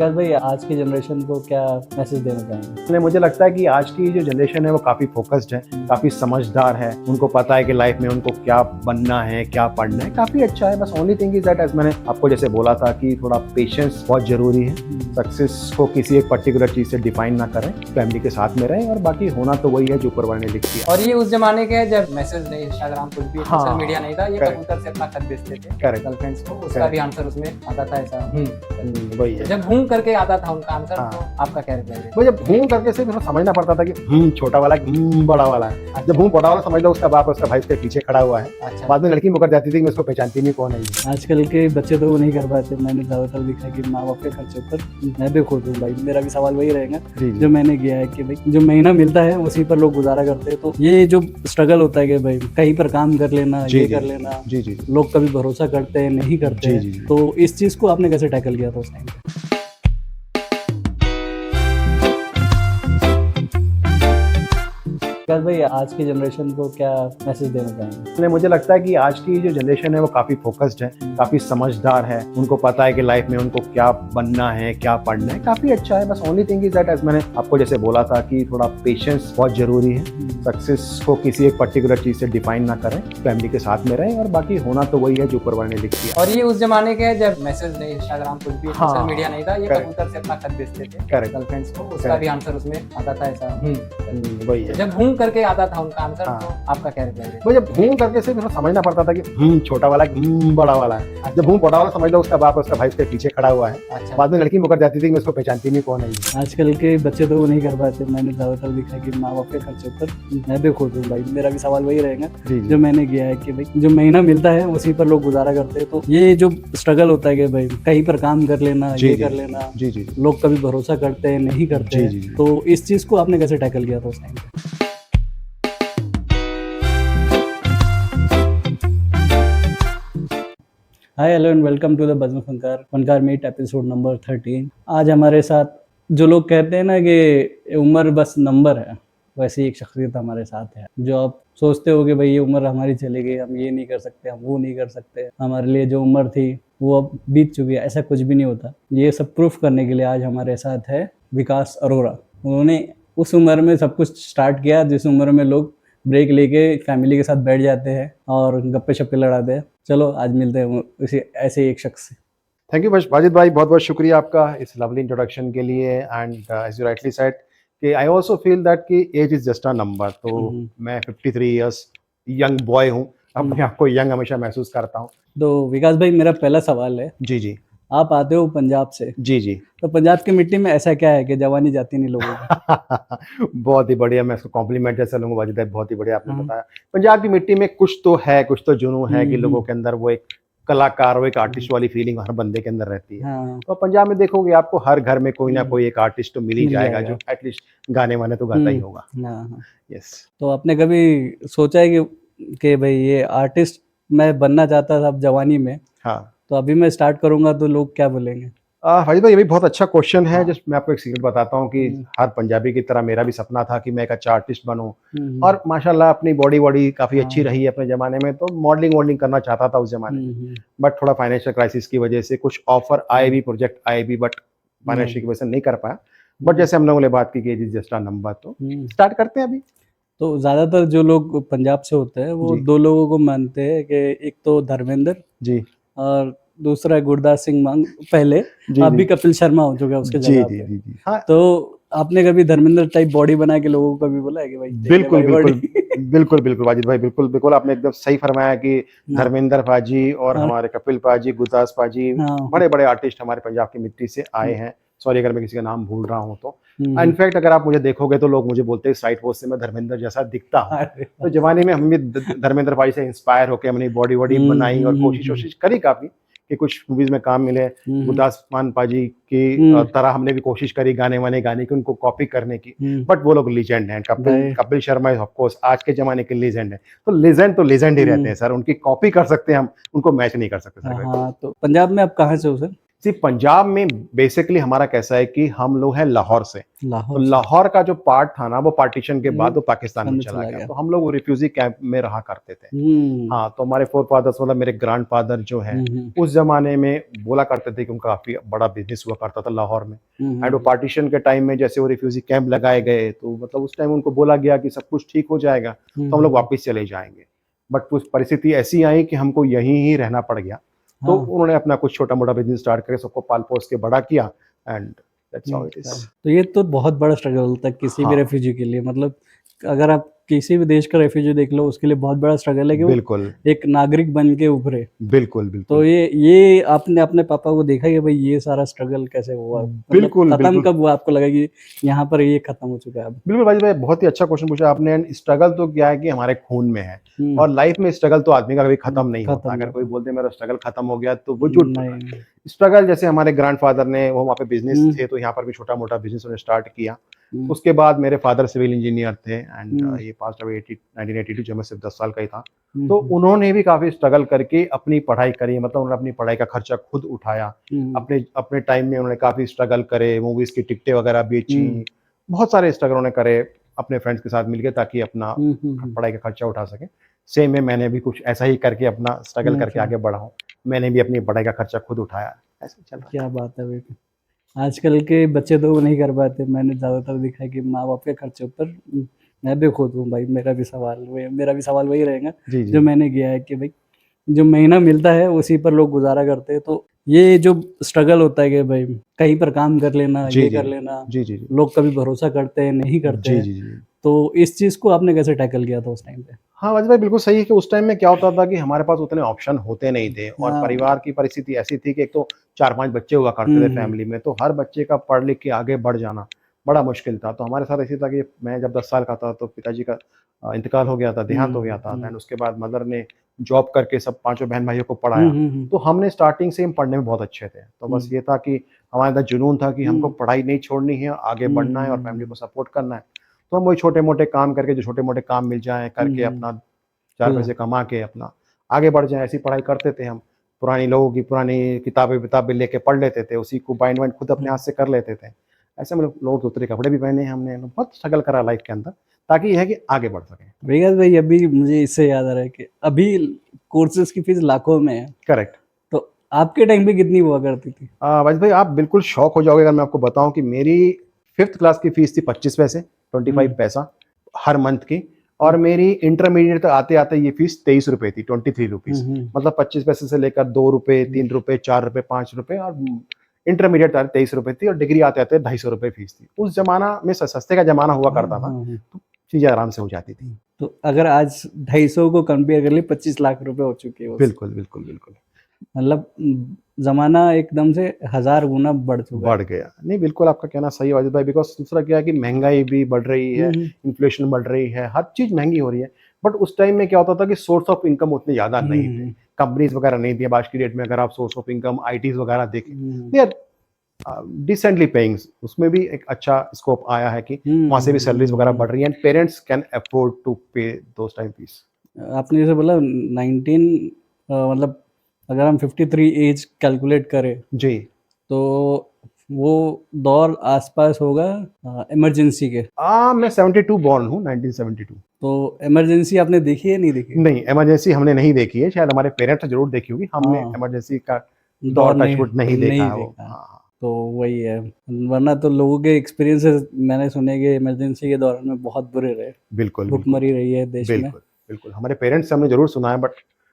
विकास भाई आज की जनरेशन को क्या मैसेज देना चाहेंगे? इसलिए मुझे लगता है कि आज की जो जनरेशन है वो काफ़ी फोकस्ड है, काफ़ी समझदार है। उनको पता है कि लाइफ में उनको क्या बनना है, क्या पढ़ना है, काफ़ी अच्छा है। बस only thing is that as मैंने आपको जैसे बोला था कि थोड़ा पेशेंस बहुत ज़रूरी है। सक्सेस को किसी एक पर्टिकुलर चीज़ से डिफाइन ना करें, फैमिली के साथ में रहें और बाकी होना तो वही है जो ऊपर वाले ने लिख दिया। और ये उस जमाने के है जब मैसेज नहीं, इंस्टाग्राम कुछ भी हाँ, सोशल मीडिया नहीं था, ये correct. कबूतर से अपना खत भेजते थे Correct. गर्लफ्रेंड्स को, उसका Correct. भी आंसर उसमें आता था ऐसा। वही है। जब घूम करके आता था उनका आंसर, हाँ। तो आपका क्या रिप्लाई है? वो जब घूम करके सिर्फ समझना पड़ता था कि छोटा वाला बड़ा वाला है। जब बड़ा वाला समझ लो उसका बाप उसका भाई उसके पीछे खड़ा हुआ है। अच्छा, बाद में लड़की मुकर जाती थी कि मैं उसको पहचानती नहीं कौन है ये। आजकल के बच्चे तो वो नहीं कर पाते। मैंने ज्यादातर देखा है कि माँ बाप के खर्चे पर मैं भी खुद हूँ भाई। मेरा भी सवाल वही रहेगा जी जो मैंने किया है कि भाई जो महीना मिलता है उसी पर लोग गुजारा करते हैं। तो ये जो स्ट्रगल होता है कि भाई कहीं पर काम कर लेना, जी, ये जी, कर लेना, जी जी लोग कभी भरोसा करते हैं नहीं करते जी, हैं। जी, जी। तो इस चीज को आपने कैसे टैकल किया था उस टाइम? विकास भाई आज की जनरेशन को क्या मैसेज देना चाहेंगे? इसलिए मुझे लगता है कि आज की जो जनरेशन है वो काफ़ी फोकस्ड है, काफ़ी समझदार है। उनको पता है कि लाइफ में उनको क्या बनना है, क्या पढ़ना है, काफ़ी अच्छा है। बस only thing is that as मैंने आपको जैसे बोला था कि थोड़ा पेशेंस बहुत ज़रूरी है। सक्सेस को किसी एक पर्टिकुलर चीज़ से डिफाइन ना करें, फैमिली के साथ में रहें और बाकी होना तो वही है जो ऊपर वाले ने लिख दिया। और ये उस जमाने के है जब मैसेज नहीं, इंस्टाग्राम कुछ भी हाँ, सोशल मीडिया नहीं था, ये correct. कबूतर से अपना खत भेजते थे Correct. गर्लफ्रेंड्स को, उसका Correct. भी आंसर उसमें आता था ऐसा। वही है। जब घूम करके आता था उनका आंसर, हाँ। तो आपका क्या रिप्लाई है? वो जब घूम करके सिर्फ समझना पड़ता था कि छोटा वाला बड़ा वाला है। जब बड़ा वाला समझ लो उसका बाप उसका भाई उसके पीछे खड़ा हुआ है। अच्छा, बाद में लड़की मुकर जाती थी कि मैं उसको पहचानती नहीं कौन है ये। आजकल के बच्चे तो वो नहीं कर पाते। मैंने ज्यादातर देखा है कि माँ बाप के खर्चे पर मैं भी खुद हूँ भाई। मेरा भी सवाल वही रहेगा जी जो मैंने किया है कि भाई जो महीना मिलता है उसी पर लोग गुजारा करते हैं। तो ये जो स्ट्रगल होता है कि भाई कहीं पर काम कर लेना, जी, ये जी, कर लेना, जी जी लोग कभी भरोसा करते हैं नहीं करते जी, हैं। जी, जी। तो इस चीज को आपने कैसे टैकल किया था उस time? Hi hello and welcome to the Bazm Funkar meet episode number 13। आज हमारे साथ जो लोग कहते हैं ना कि उम्र बस नंबर है, वैसी एक शख्सियत हमारे साथ है। जो आप सोचते हो कि भाई ये उम्र हमारी चली गई, हम ये नहीं कर सकते, हम वो नहीं कर सकते, हमारे लिए जो उम्र थी वो अब बीत चुकी है, ऐसा कुछ भी नहीं होता। ये सब प्रूफ करने के लिए आज हमारे साथ है विकास अरोरा। उन्होंने उस उम्र में सब कुछ स्टार्ट किया जिस उम्र में लोग ब्रेक लेके फैमिली के साथ बैठ जाते हैं और गप्पे शप्पे लड़ाते हैं। चलो आज मिलते हैं उसी ऐसे एक शख्स से। थैंक यू वाजिद भाई, बहुत बहुत शुक्रिया आपका इस लवली इंट्रोडक्शन के लिए। And as you rightly said कि आई आल्सो फील दैट कि age is just a number. तो मैं 53 इयर्स यंग बॉय हूँ, अपने आप को यंग हमेशा महसूस करता हूँ। तो विकास भाई मेरा पहला सवाल है, जी जी आप आते हो पंजाब से, जी जी तो पंजाब की मिट्टी में ऐसा क्या है कि जवानी जाती नहीं लोगों की? बहुत ही बढ़िया, मैं इसको कॉम्प्लीमेंट जैसा लूंगा वाजिद भाई, बहुत ही बढ़िया आपने हाँ। बताया। पंजाब की मिट्टी में कुछ तो है, कुछ तो जुनून है कि लोगों के अंदर वो एक कलाकार और एक आर्टिस्ट वाली फीलिंग हर बंदे के अंदर रहती है। हाँ, तो पंजाब में देखोगे आपको हर घर में कोई ना कोई एक आर्टिस्ट तो मिल ही मिल जाएगा जाएगा। जो एटलीस्ट गाने वाने तो गाता ही होगा। हाँ। यस। तो आपने कभी सोचा है कि भाई ये आर्टिस्ट मैं बनना चाहता था अब जवानी में, हाँ तो अभी मैं स्टार्ट करूंगा तो लोग क्या बोलेंगे? वाजिद भाई, ये भी बहुत अच्छा क्वेश्चन है। हाँ। जिस मैं आपको एक सीक्रेट बताता हूँ कि हर पंजाबी की तरह मेरा भी सपना था कि मैं एक अच्छा आर्टिस्ट बनूं। और माशाल्लाह अपनी बॉडी काफ़ी अच्छी रही है अपने ज़माने में, तो मॉडलिंग करना चाहता था उस ज़माने में। बट थोड़ा फाइनेंशियल क्राइसिस की वजह से कुछ ऑफर आए भी, प्रोजेक्ट आए भी, बट फाइनेंशियल की वजह से नहीं कर पाया। बट जैसे हम लोगों ने बात की कि इज जस्ट अ नंबर, तो स्टार्ट करते हैं अभी। तो ज्यादातर जो लोग पंजाब से होते हैं वो जी। दो लोगों को मानते हैं कि एक तो धर्मेंद्र जी और दूसरा है गुरदास सिंह मान पहले। जी अभी जी कपिल शर्मा हो चुका है उसके जी जगह जी पे। जी जी हाँ, तो आपने कभी धर्मेंद्र टाइप बॉडी बना के लोगों को कभी बोला है कि भाई देख ले बिल्कुल भाई बिल्कुल बॉडी? बिल्कुल बिल्कुल वाजिद भाई, बिल्कुल बिल्कुल आपने एकदम सही फरमाया कि धर्मेंद्र पाजी और और हमारे कपिल पाजी, गुरदास पाजी, हाँ। बड़े बड़े आर्टिस्ट हमारे पंजाब की मिट्टी से आए हैं। सॉरी अगर मैं किसी का नाम भूल रहा हूँ तो। इनफैक्ट अगर आप मुझे देखोगे तो लोग मुझे बोलते हैं साइड पोस्ट से मैं धर्मेंद्र जैसा दिखता हूँ। अरे तो जवानी में हम भी धर्मेंद्र भाई से इंस्पायर होकर हमने बॉडी वॉडी बनाई और कोशिश करी काफी कि कुछ मूवीज में काम मिले। गुरदास मान पाजी की तरह हमने भी कोशिश करी गाने वाने गाने की, उनको कॉपी करने की। बट वो लोग लीजेंड हैं। कपिल शर्मा ऑफ कोर्स आज के जमाने के लीजेंड है। तो लेजेंड ही रहते हैं सर, उनकी कॉपी कर सकते हैं हम, उनको मैच नहीं कर सकते सर। हाँ, तो पंजाब में आप कहाँ से हो सर? सिर्फ पंजाब में बेसिकली हमारा कैसा है कि हम लोग हैं लाहौर से, तो लाहौर से लाहौर का जो पार्ट था ना वो पार्टीशन के बाद हम्म, वो पाकिस्तान में अंदर चला चला गया, गया तो हम लोग वो रिफ्यूजी कैंप में रहा करते थे। हम्म हाँ, तो हमारे फोर फादर्स मतलब मेरे ग्रैंड फादर जो है हम्म उस जमाने में बोला करते थे कि उनका काफी बड़ा बिजनेस हुआ करता था लाहौर में। एंड वो हम्म पार्टीशन के टाइम में जैसे वो रिफ्यूजी कैंप लगाए गए तो मतलब उस टाइम उनको बोला गया कि सब कुछ ठीक हो जाएगा तो हम लोग हम्म, वापस चले जाएंगे। बट कुछ परिस्थिति ऐसी आई कि हमको यहीं ही रहना पड़ गया, तो हाँ उन्होंने अपना कुछ छोटा मोटा बिजनेस स्टार्ट करके सबको पाल पोस के बड़ा किया and that's how it is. तो ये तो बहुत बड़ा स्ट्रगल होता है किसी भी हाँ, रेफ्यूजी के लिए मतलब अगर आप किसी भी देश का रेफ्यूजी देख लो उसके लिए बहुत बड़ा स्ट्रगल है कि वो बिल्कुल एक नागरिक बन के उभरे। बिल्कुल तो बिल्कुल ये आपने अपने पापा को देखा कि भाई ये सारा स्ट्रगल कैसे हुआ मतलब बिल्कुल खत्म बिल्कुल कब हुआ आपको लगा कि यहाँ पर ये खत्म हो चुका है अब। बिल्कुल भाई भाई, बहुत ही अच्छा क्वेश्चन पूछा आपने। एंड स्ट्रगल तो क्या है कि हमारे खून में है, हम्म और लाइफ में स्ट्रगल तो आदमी का कभी खत्म नहीं होता। खत्म नहीं अगर कोई होता बोलते मेरा स्ट्रगल खत्म हो गया तो वो झूठ बोल रहा नहीं है। स्ट्रगल जैसे हमारे ग्रैंडफादर ने वो वहाँ पे बिजनेस हम्म थे तो यहाँ पर भी छोटा मोटा बिजनेस उन्होंने स्टार्ट किया। हम्म उसके बाद मेरे फादर सिविल इंजीनियर थे एंड हम्म ये पास अवे 1982 जब मैं सिर्फ 10 साल का ही था। तो हम्म उन्होंने भी काफी स्ट्रगल करके अपनी पढ़ाई करी, मतलब उन्होंने अपनी पढ़ाई का खर्चा खुद उठाया। हम्म अपने अपने टाइम में उन्होंने काफी स्ट्रगल करे, मूवीज की टिकटें वगैरह बेची, हम्म बहुत सारे स्ट्रगल उन्होंने करे अपने फ्रेंड्स के साथ मिलके ताकि अपना हम्म पढ़ाई का खर्चा उठा सके। सेम है, मैंने भी कुछ ऐसा ही करके अपना स्ट्रगल करके अच्छा आगे बढ़ा हूँ। मैंने भी अपनी पढ़ाई का खर्चा खुद उठाया, ऐसे चल रहा क्या बात है भाई आजकल के बच्चे तो वो नहीं कर पाते मैंने ज़्यादातर देखा है कि माँ बाप के खर्चे ऊपर मैं भी खुद हूँ भाई मेरा भी सवाल वही रहेगा है। जी जी जो मैंने किया है कि भाई जो महीना मिलता है उसी पर लोग गुजारा करते हैं तो ये जो स्ट्रगल होता है कि भाई कहीं पर काम कर लेना जी ये जी कर लेना जी जी जी लोग कभी भरोसा करते हैं नहीं करते जी हैं जी जी तो इस चीज़ को आपने कैसे टैकल किया था उस टाइम पे हाँ वाजिद भाई, बिल्कुल सही है कि उस टाइम में क्या होता था कि हमारे पास उतने ऑप्शन होते नहीं थे, और हाँ परिवार की परिस्थिति ऐसी थी कि एक तो 4-5 बच्चे हुआ करते थे हम्म फैमिली में, तो हर बच्चे का पढ़ लिख के आगे बढ़ जाना बड़ा मुश्किल था। तो हमारे साथ ऐसे था कि मैं जब 10 साल का था तो पिताजी का इंतकाल हो गया था, देहांत हो गया था। हम्म देन उसके बाद मदर ने जॉब करके सब पाँचों बहन-भाइयों को पढ़ाया। हम्म तो हमने स्टार्टिंग से ही पढ़ने में बहुत अच्छे थे। तो बस हम्म ये था कि हमारे अंदर जुनून था कि हमको हम्म पढ़ाई नहीं छोड़नी है, आगे बढ़ना है और फैमिली हम्म को सपोर्ट करना है। तो हम वही छोटे-मोटे काम करके, जो छोटे-मोटे काम मिल जाएँ करके हम्म अपना 4 खुद पैसे कमा के अपना आगे बढ़ जाएँ, ऐसी पढ़ाई करते थे हम। पुरानी लोगों की पुरानी किताबें-विताबें लेके पढ़ लेते थे, उसी को बाइंड-वाइंड खुद अपने हाथ से कर लेते थे। ऐसे में लोगों के उतरे कपड़े भी पहने हैं हमने, बहुत स्ट्रगल करा लाइफ़ के अंदर, ताकि ये है कि आगे बढ़ सकें। विकास भाई अभी मुझे इससे याद आ रहा है कि अभी कोर्सेज की फीस लाखों में है करेक्ट। तो आपके टाइम पे कितनी हुआ करती थी वैसे भाई आप बिल्कुल शॉक हो जाओगे अगर मैं आपको बताऊँ कि मेरी 5th क्लास की फीस थी 25 पैसे, 25 हम्म पैसा हर मंथ की, और हम्म मेरी इंटरमीडिएट तक आते-आते ये फीस 23 रुपए थी, 23 रुपीज़। हम्म मतलब 25 पैसे से लेकर 2 रुपए, 3 रुपए, 4 रुपए, 5 रुपए, और इंटरमीडिएट तक 23 रुपए थी, और डिग्री आते-आते 250 रुपए फीस थी। उस ज़माना में सस्ते का ज़माना हुआ हाँ करता था, हाँ हाँ तो चीज़ें आराम से हो जाती थी। तो अगर आज 250 को कंपेयर कर लिए 25 लाख रुपए हो चुके हैं उससे बिल्कुल, बिल्कुल, बिल्कुल। मतलब जमाना एकदम से 1000 गुना बढ़ चुका है बढ़ गया। नहीं, बिल्कुल आपका कहना सही है वाजिद भाई, बिकॉज़ दूसरा क्या है कि महँगाई भी बढ़ रही है, हम्म इन्फ्लेशन बढ़ रही है, हर चीज़ महँगी हो रही है। बट उस टाइम में क्या होता था कि सोर्स ऑफ इनकम उतने ज़्यादा नहीं थे। हम्म कंपनीज़ वगैरह नहीं थी। अब आज की डेट में अगर आप सोर्स ऑफ इनकम आईटीज़ वगैरह देखें, हम्म दे आर डिसेंटली पेइंग। उसमें भी एक अच्छा स्कोप आया है कि वहाँ से भी सैलरीज़ वगैरह हम्म बढ़ रही हैं, and parents can afford to pay those time fees. आपने जैसे बोला 19 मतलब अगर हम 53 एज कैलकुलेट करें जी। तो वो दौर आसपास होगा इमरजेंसी के मैं 72 बॉर्न हूँ, 1972। तो इमरजेंसी आपने देखी है नहीं देखी नहीं, इमरजेंसी हमने नहीं देखी है, शायद हमारे पेरेंट्स ने ज़रूर देखी होगी, हमने हाँ इमरजेंसी का दौर दौर नहीं टच वुड नहीं देखा नहीं है वो। देखा हाँ, हाँ। तो वही है वरना तो लोगों के एक्सपीरियंसेस मैंने सुने कि इमरजेंसी के दौरान में बहुत बुरे रहे बिल्कुल, बिल्कुल। भुखमरी रही है देश में बिल्कुल, बिल्कुल। हमारे पेरेंट्स से हमने ज़रूर सुना है, बट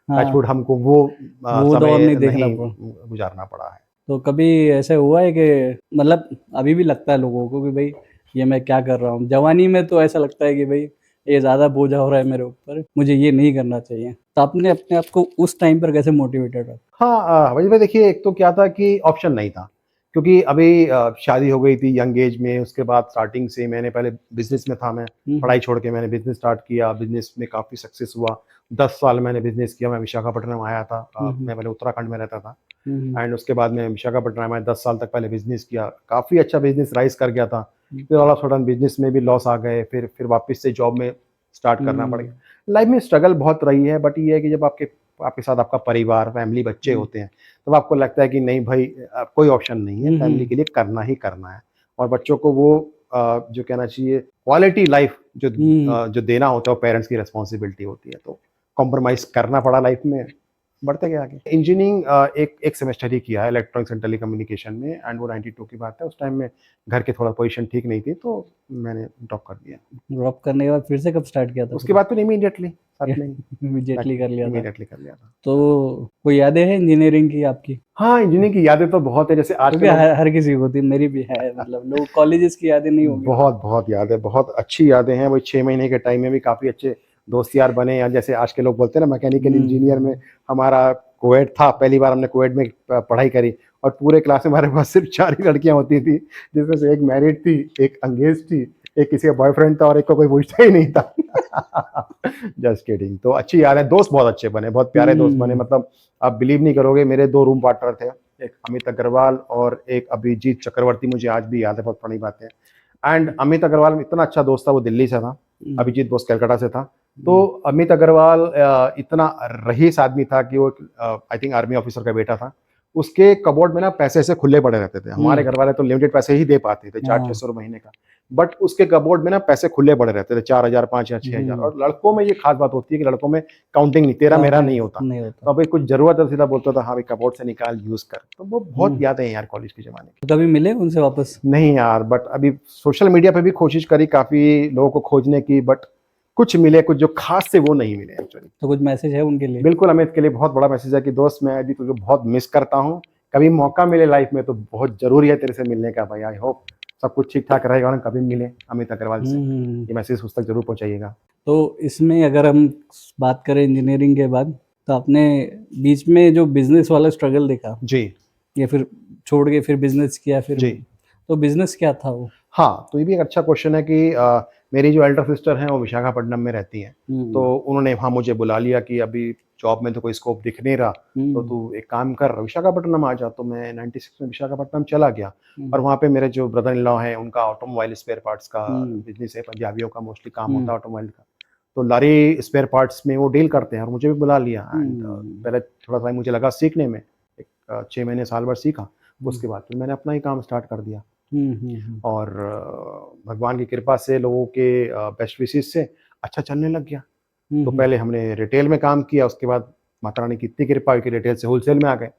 टच हाँ वुड हमको वो वो दौर समय नहीं देखना नहीं पड़ा गुज़ारना पड़ा है। तो कभी ऐसे हुआ है कि मतलब अभी भी लगता है लोगों को कि भाई ये मैं क्या कर रहा हूँ जवानी में तो ऐसा लगता है कि भाई ये ज़्यादा बोझा हो रहा है मेरे ऊपर मुझे ये नहीं करना चाहिए तो आपने अपने आप को उस टाइम पर कैसे मोटिवेटेड रखा हाँ, वही में देखिए, एक तो क्या था कि ऑप्शन नहीं था, क्योंकि अभी शादी हो गई थी यंग एज में, उसके बाद स्टार्टिंग से मैंने पहले बिज़नेस में था मैं, हम्म पढ़ाई छोड़ के मैंने बिज़नेस स्टार्ट किया, बिज़नेस में काफ़ी सक्सेस हुआ। 10 साल मैंने बिज़नेस किया, मैं विशाखापट्टनम आया था, हम्म मैं पहले उत्तराखंड में रहता था, हम्म एंड उसके बाद मैं विशाखापट्टनम आया, 10 साल तक पहले बिज़नेस किया, काफ़ी अच्छा बिज़नेस राइज़ कर गया था। हम्म फिर ऑल ऑफ सडन बिज़नेस में भी लॉस आ गए, फिर वापस से जॉब में स्टार्ट करना पड़ हम्म गया। लाइफ़ में स्ट्रगल बहुत रही है, बट ये है कि जब आपके आपके साथ आपका परिवार, फैमिली, बच्चे होते हैं, तब आपको लगता है कि नहीं भाई कोई ऑप्शन नहीं है, फैमिली के लिए करना ही करना है। और बच्चों को वो जो कहना चाहिए क्वालिटी लाइफ जो देना होता है वो पेरेंट्स की रिस्पॉन्सिबिलिटी होती है, तो कॉम्प्रोमाइज़ करना पड़ा लाइफ में, बढ़ते गए आगे। इंजीनियरिंग एक सेमेस्टर ही किया है इलेक्ट्रॉनिक्स एंड टेलीकम्युनिकेशन में, एंड वो 92 की बात है, उस टाइम में घर की थोड़ा पोजीशन ठीक नहीं थी, तो मैंने ड्रॉप कर दिया। ड्रॉप करने के बाद फिर से कब स्टार्ट किया था? उसके बाद फिर इमीडिएटली साथ में इमीडिएटली कर लिया था। इमीडिएटली कर लिया था। तो कोई यादें हैं इंजीनियरिंग की आपकी? हाँ, इंजीनियरिंग की यादें तो बहुत है, जैसे आज क्योंकि हर किसी को होती है, मेरी भी है, मतलब लोग कॉलेजेस की यादें नहीं होंगी। बहुत यादें, बहुत अच्छी यादें हैं। वही 6 महीने के टाइम में भी काफ़ी अच्छे दोस्त यार बने, या जैसे आज के लोग बोलते हैं ना मैकेनिकल इंजीनियर में हमारा कोएड था, पहली बार हमने कोएड में पढ़ाई करी, और पूरे क्लास में हमारे पास सिर्फ 4 ही लड़कियां होती थी, जिसमें से एक मैरिड थी, एक अंगेज थी, एक किसी का बॉयफ्रेंड था, और एक को कोई पूछता ही नहीं था। Just kidding. तो अच्छी याद है, दोस्त बहुत अच्छे बने, बहुत प्यारे दोस्त बने, मतलब आप बिलीव नहीं करोगे, मेरे 2 रूम पार्टनर थे, एक अमित अग्रवाल और एक अभिजीत चक्रवर्ती, मुझे आज भी याद है, बहुत पुरानी बात है। एंड अमित अग्रवाल इतना अच्छा दोस्त था, वो दिल्ली से था, अभिजीत दोस्त कलकत्ता से था। तो अमित अग्रवाल इतना रईस आदमी था कि वो आई थिंक आर्मी ऑफिसर का बेटा था, उसके कबोर्ड में ना पैसे ऐसे खुले पड़े रहते थे। हमारे घर वाले तो लिमिटेड पैसे ही दे पाते थे, 400-600 महीने का, बट उसके कबोर्ड में ना पैसे खुले पड़े रहते थे, 4000, 5000, 6000। और लड़कों में ये खास बात होती है कि लड़कों में काउंटिंग नहीं, तेरा मेरा नहीं होता, तो अभी कुछ जरूरत है सीधा बोलता था हाँ भाई कबोर्ड से निकाल यूज कर। तो वो बहुत यादें हैं यार कॉलेज के जमाने की। तो कभी मिले उनसे वापस? नहीं यार, बट अभी सोशल मीडिया पे भी कोशिश करी काफी लोगों को खोजने की, बट कुछ मिले, कुछ जो खास से वो नहीं मिले एक्चुअली। तो कुछ मैसेज है उनके लिए? बिल्कुल, अमित के लिए बहुत बड़ा मैसेज है कि दोस्त मैं अभी तुझे बहुत मिस करता हूँ, कभी मौका मिले लाइफ में तो बहुत जरूरी है तेरे से मिलने का भाई। आई होप सब कुछ ठीक ठाक रहेगा और कभी मिले अमित अग्रवाल से, ये मैसेज उस तक जरूर पहुंचाइएगा। तो इसमें अगर हम बात करें इंजीनियरिंग के बाद, तो आपने बीच में जो बिजनेस वाला स्ट्रगल देखा जी, या फिर छोड़ के फिर बिजनेस किया फिर जी, तो बिजनेस क्या था वो? हाँ, तो ये भी एक अच्छा क्वेश्चन है कि मेरी जो एल्डर सिस्टर हैं वो विशाखापट्टनम में रहती हैं, तो उन्होंने वहाँ मुझे बुला लिया कि अभी जॉब में तो कोई स्कोप दिख नहीं रहा, तो तू एक काम कर विशाखापट्टनम आ जा। तो मैं 96 में विशाखापट्टनम चला गया, और वहाँ पे मेरे जो ब्रदर इन लॉ हैं उनका ऑटोमोबाइल स्पेयर पार्ट्स का बिजनेस है, पंजाबियों का मोस्टली काम होता है ऑटोमोबाइल का, तो लारी स्पेयर पार्ट्स में वो डील करते हैं, और मुझे भी बुला लिया। एंड पहले थोड़ा सा मुझे लगा सीखने में, एक 6 महीने साल भर सीखा, उसके बाद फिर मैंने अपना ही काम स्टार्ट कर दिया। और भगवान की कृपा से, लोगों के बेस्ट विशेस से अच्छा चलने लग गया। तो पहले हमने रिटेल में काम किया, उसके बाद माता रानी की इतनी कृपा हुई कि रिटेल से होलसेल में आ गए।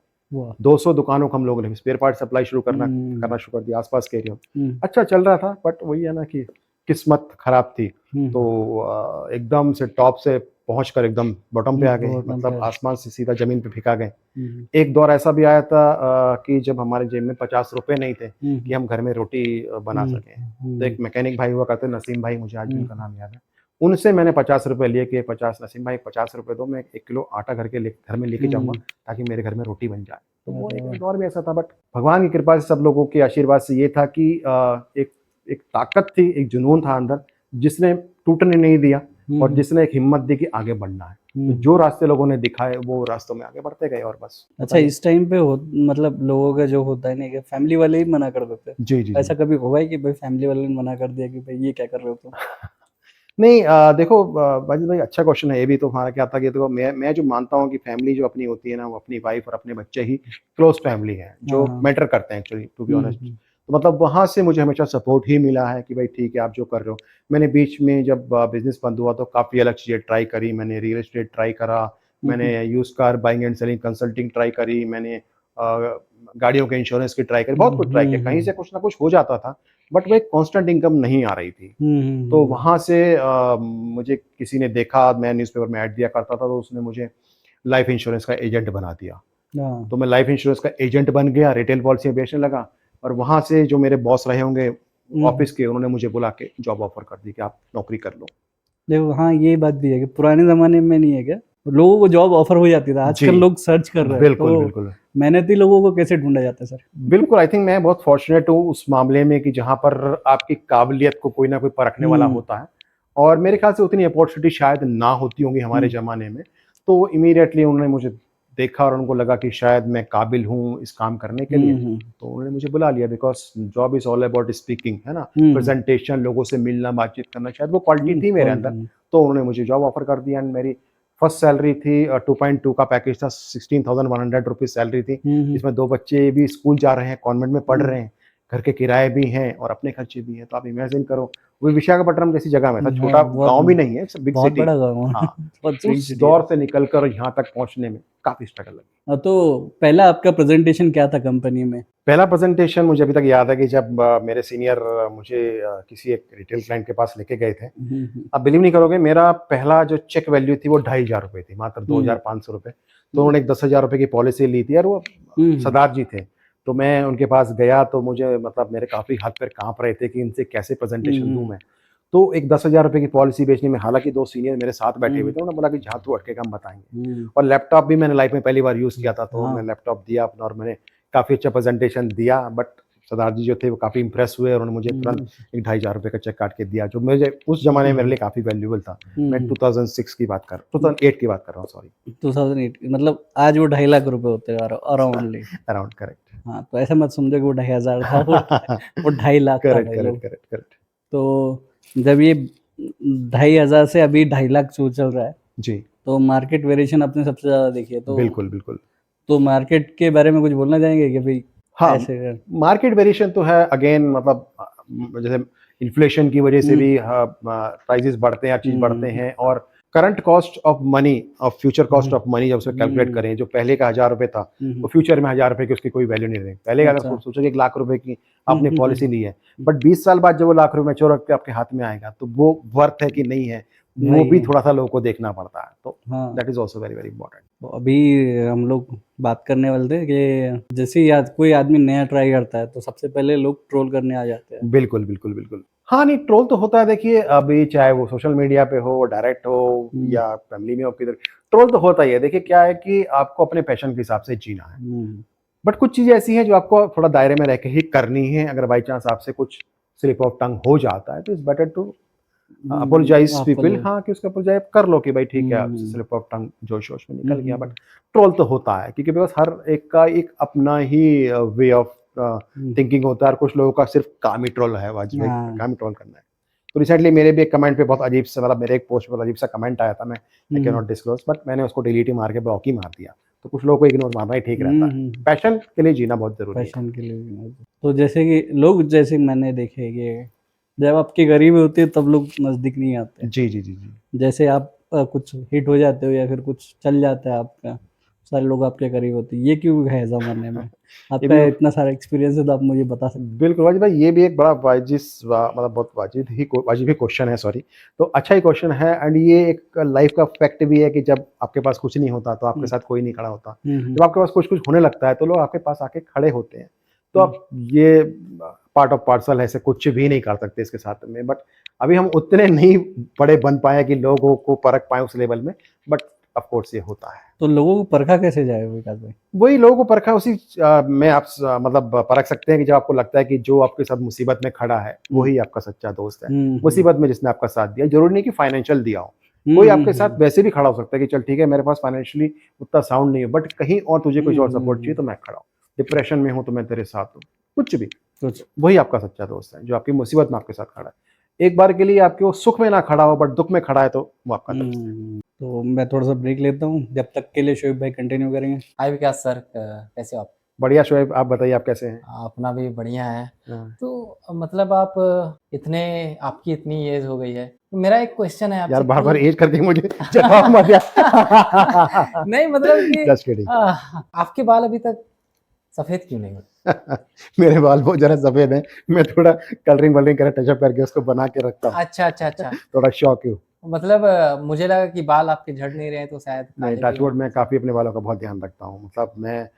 200 दुकानों को हम लोगों ने स्पेयर पार्ट सप्लाई करना शुरू कर दिया आसपास के एरिया। अच्छा चल रहा था, बट वही है ना कि किस्मत खराब थी, तो एकदम से टॉप से पहुंचकर एकदम बॉटम पे आ गए, मतलब आसमान से सीधा जमीन पे फेंका गए। एक दौर ऐसा भी आया था कि जब हमारे जेब में 50 रुपए नहीं थे कि हम घर में रोटी बना सकें। तो एक मैकेनिक भाई हुआ करते, नसीम भाई, मुझे आज भी उनका नाम याद है, उनसे मैंने 50 रुपए लिए कि 50 नसीम भाई 50 रुपए दो, मैं 1 किलो आटा घर में लेके जाऊंगा ताकि मेरे घर में रोटी बन जाए। तो वो एक दौर भी ऐसा था, बट भगवान की कृपा से, सब लोगों के आशीर्वाद से ये था कि एक ताकत थी, एक जुनून था अंदर, जिसने टूटने नहीं दिया और जिसने एक हिम्मत दी कि आगे बढ़ना है। तो जो रास्ते लोगों ने दिखाए वो रास्तों में आगे बढ़ते गए, और बस। अच्छा, इस टाइम पे मतलब लोगों का जो होता है ना कि फैमिली वाले ही मना कर देते हैं। जी, ऐसा कभी हुआ है कि भाई फैमिली वाले ने मना कर दिया कि भाई ये क्या कर रहे हो तुम? नहीं, देखो भाई अच्छा क्वेश्चन है ये भी। तो हमारा क्या था कि देखो, मैं जो मानता हूँ कि फैमिली जो अपनी होती है ना, वो अपनी वाइफ और अपने बच्चे ही क्लोज फैमिली है, जो मैटर करते हैं एक्चुअली, टू बी ऑनेस्ट। तो मतलब वहाँ से मुझे हमेशा सपोर्ट ही मिला है कि भाई ठीक है आप जो कर रहे हो। मैंने बीच में जब बिजनेस बंद हुआ तो काफ़ी अलग चीज़ें ट्राई करी, मैंने रियल एस्टेट ट्राई करा, मैंने use car buying and selling consulting try करी, मैंने गाड़ियों के इंश्योरेंस की ट्राई करी, बहुत कुछ ट्राई किया, कहीं से कुछ ना कुछ हो जाता था, बट वो एक कॉन्स्टेंट इनकम नहीं आ रही थी। तो वहाँ से मुझे किसी ने देखा, मैं न्यूज़पेपर में ऐड दिया करता था, तो उसने मुझे लाइफ इंश्योरेंस का एजेंट बना दिया। तो मैं लाइफ इंश्योरेंस का एजेंट बन गया, रिटेल पॉलिसी बेचने लगा, और वहाँ से जो मेरे बॉस रहे होंगे ऑफिस के, उन्होंने मुझे बुला के जॉब ऑफर कर दी कि आप नौकरी कर लो। देखो, हाँ ये बात भी है कि पुराने जमाने में नहीं है क्या, लोगों को जॉब ऑफर हो जाती था, आजकल लोग सर्च कर रहे हैं। बिल्कुल तो बिल्कुल मेहनती लोगों को कैसे ढूंढा जाता है सर? बिल्कुल, आई थिंक मैं बहुत फॉर्चुनेट हूँ उस मामले में कि जहाँ पर आपकी काबिलियत को कोई ना कोई परखने वाला होता है, और मेरे ख्याल से उतनी अपॉर्चुनिटी शायद ना होती होंगी हमारे ज़माने में। तो इमीडिएटली उन्होंने मुझे देखा और उनको लगा कि शायद मैं काबिल हूँ इस काम करने के लिए, तो उन्होंने मुझे बुला लिया। Because job is all about speaking, है ना, प्रेजेंटेशन, लोगों से मिलना, बातचीत करना, शायद वो क्वालिटी थी मेरे अंदर। तो उन्होंने मुझे जॉब ऑफर कर दिया, एंड मेरी फर्स्ट सैलरी थी 2.2 का पैकेज था, 16,100 रुपीज सैलरी थी, जिसमें 2 बच्चे भी स्कूल जा रहे हैं, कॉन्वेंट में पढ़ रहे हैं, घर के किराए भी हैं और अपने खर्चे भी हैं। तो आप इमेजिन करो, वो विशाखापट्टनम जैसी जगह में था, छोटा गाँव भी नहीं है, इट्स अ बिग बहुत सिटी। बड़ा गाँव है। हाँ, बहुत big उस city है। दौर से निकल कर यहाँ तक पहुँचने में काफ़ी स्ट्रगल लगी। तो पहला आपका प्रेजेंटेशन क्या था कंपनी में? पहला प्रेजेंटेशन मुझे अभी तक याद है कि जब मेरे सीनियर मुझे किसी एक रिटेल क्लाइंट के पास लेके गए थे। आप बिलीव नहीं करोगे, मेरा पहला जो चेक वैल्यू थी वो 2,500 रुपए थी, मात्र 2,500 रुपए। तो उन्होंने एक 10,000 रुपए की पॉलिसी ली थी और वो सरदार जी थे। तो मैं उनके पास गया तो मुझे मतलब मेरे काफ़ी हाथ पैर काँप रहे थे कि इनसे कैसे प्रेजेंटेशन दूँ मैं। तो एक 10,000 रुपए की पॉलिसी बेचने में, हालाँकि 2 सीनियर मेरे साथ बैठे हुए थे, उन्होंने बोला कि जहाँ तू अटकेगा हम बताएँगे। और लैपटॉप भी मैंने लाइफ में पहली बार यूज़ किया था, तो हाँ। मैं लैपटॉप दिया अपना और मैंने काफ़ी अच्छा प्रेजेंटेशन दिया। बट सरदार जी जो थे वो काफ़ी इम्प्रेस हुए और उन्होंने मुझे तुरंत एक 2,500 रुपए का चेक काट के दिया, जो मुझे उस ज़माने में मेरे लिए काफ़ी वैल्यूएबल था। मैं 2006 की बात कर 2008 की बात कर रहा हूँ, सॉरी। 2008 मतलब आज वो 2.5 लाख रुपए होते हैं अराउंडली। Around correct. हाँ, तो ऐसा मत समझो कि वो 2,500 था, वो 2.5 लाख था करेक्ट, भाई करेक्ट, लोग। Correct, correct. तो जब ये 2,500 से अभी 2.5 लाख जो चल रहा है, जी, तो मार्केट वेरिएशन आपने सबसे ज़्यादा देखी है। बिल्कुल, बिल्कुल। तो मार्केट के बारे में कुछ बोलना चाहेंगे कि भाई हाँ, ऐसे? मार्केट वेरिएशन तो है अगेन, मतलब जैसे इन्फ्लेशन की वजह से भी प्राइसेस बढ़ते हैं, हर चीज़ बढ़ते हैं और करंट कॉस्ट ऑफ मनी और फ्यूचर कॉस्ट ऑफ मनी जब उसमें कैलकुलेट करें, जो पहले का 1,000 रुपए था, वो फ्यूचर में 1,000 रुपए की उसकी कोई वैल्यू नहीं रहेगी। पहले का अगर अच्छा। सोचो कि 1,00,000 रुपए की आपने पॉलिसी ली है, बट 20 साल बाद जब वो लाख रुपए मैच्योर होके आपके हाथ में आएगा, तो वो वर्थ है कि नहीं है, वो नहीं भी है। थोड़ा-सा लोगों को देखना पड़ता है। तो हाँ। That is also very, very important. तो अभी हम लोग बात करने वाले थे कि जैसे ही आज कोई आदमी नया ट्राई करता है तो सबसे पहले लोग ट्रोल करने आ जाते हैं। बिल्कुल, बिल्कुल, बिल्कुल। हाँ, नहीं ट्रोल तो होता है, देखिए अभी चाहे वो सोशल मीडिया पे हो, डायरेक्ट हो या फैमिली में हो, किधर ट्रोल तो होता ही है। देखिए क्या है कि आपको अपने पैशन के हिसाब से जीना है। बट कुछ चीज़ें ऐसी हैं जो आपको थोड़ा दायरे में रह के ही करनी है। अगर बाय चांस आपसे कुछ स्लिप ऑफ टंग हो जाता है तो it's better to apologize people, हाँ, कि उसका अपोलोजाइज़ कर लो कि भाई ठीक है, आपसे स्लिप ऑफ टंग जोश-वोश में निकल गया। बट ट्रोल तो होता है क्योंकि बिकॉज़ हर एक का एक अपना ही वे ऑफ थिंकिंग होता है और कुछ लोगों का सिर्फ काम ही ट्रोल है, वाजिब है, हाँ। काम ही ट्रोल करना है। तो रिसेंटली मेरे भी एक कमेंट पे बहुत अजीब सा, मतलब मेरे एक पोस्ट पे बहुत अजीब-सा कमेंट आया था, मैं I can not disclose, but मैंने उसको डिलीट ही मार के ब्लॉक ही मार दिया। तो कुछ लोगों को इग्नोर मारना ही ठीक रहता है। पैशन के लिए जीना बहुत ज़रूरी है। पैशन के लिए भी। तो जैसे कि लोग, जैसे मैंने देखे कि जब आपके करीब होते हैं तब लोग नज़दीक नहीं आते। जी, जी, जी, जी। जैसे आप कुछ हिट हो जाते हो या फिर कुछ चल जाता है आपका, सारे लोग आपके करीब होते हैं। ये क्यों है ज़माने में? ये आपका भी इतना सारा एक्सपीरियंस है तो आप मुझे बता सकते बिल्कुल वाजिब भाई, ये भी एक बड़ा मतलब बहुत वाजिब ही क्वेश्चन है, सॉरी। तो अच्छा ही क्वेश्चन है एंड ये एक लाइफ का फैक्ट भी है कि जब आपके पास कुछ नहीं होता तो आपके साथ कोई नहीं खड़ा होता। जब आपके पास कुछ-कुछ होने लगता है तो लोग आपके पास आके खड़े होते हैं। तो आप ये पार्ट ऑफ पार्सल है, ऐसे कुछ भी नहीं कर सकते इसके साथ में। बट अभी हम उतने नहीं बड़े बन पाए कि लोगों को परख पाएँ उस लेवल में, बट ऑफ कोर्स ये होता है। तो लोगों को परखा कैसे जाए विकास भाई? वही लोगों को परखा उसी में आप मतलब परख सकते हैं कि जब आपको लगता है कि जो आपके साथ मुसीबत में खड़ा है वही आपका सच्चा दोस्त है। मुसीबत में जिसने आपका साथ दिया, जरूरी नहीं कि फाइनेंशियल दिया हो, कोई आपके साथ वैसे भी खड़ा हो सकता है कि चल ठीक है मेरे पास फाइनेंशियली उतना साउंड नहीं है बट कहीं और तुझे कुछ और सपोर्ट चाहिए तो मैं खड़ा हूँ, डिप्रेशन में हूँ तो मैं तेरे साथ हूँ, कुछ भी, कुछ वही आपका सच्चा दोस्त है जो आपकी मुसीबत में आपके साथ खड़ा है। एक बार के लिए आपके वो सुख में ना खड़ा हो बट दुख में खड़ा है तो वो आपका दोस्त है। तो मैं थोड़ा सा ब्रेक लेता हूँ, जब तक के लिए शोएब भाई कंटिन्यू करेंगे। हाय विकास सर, कैसे हो आप? बढ़िया शोएब, आप बताइए आप कैसे हैं? अपना भी बढ़िया है। हाँ। तो मतलब आप इतने आपकी इतनी एज हो गई है, तो मेरा एक क्वेश्चन है यार आपसे बार बार कि एज करके मुझे जवाब मत यार। नहीं मतलब कि जस्ट किडिंग। आपके बाल अभी तक सफेद क्यों नहीं हुए? मेरे बाल बहुत जरा सफेद हैं, मैं थोड़ा कलरिंग वलरिंग कर टचअप करके उसको बना के रखता हूँ। अच्छा अच्छा अच्छा। थोड़ा शौक है। मतलब मुझे लगा कि बाल आपके झड़ नहीं रहे तो शायद नहीं, काले भी टचवुड हों। मैं काफ़ी अपने बालों का बहुत ध्यान रखता हूँ। मतलब मैं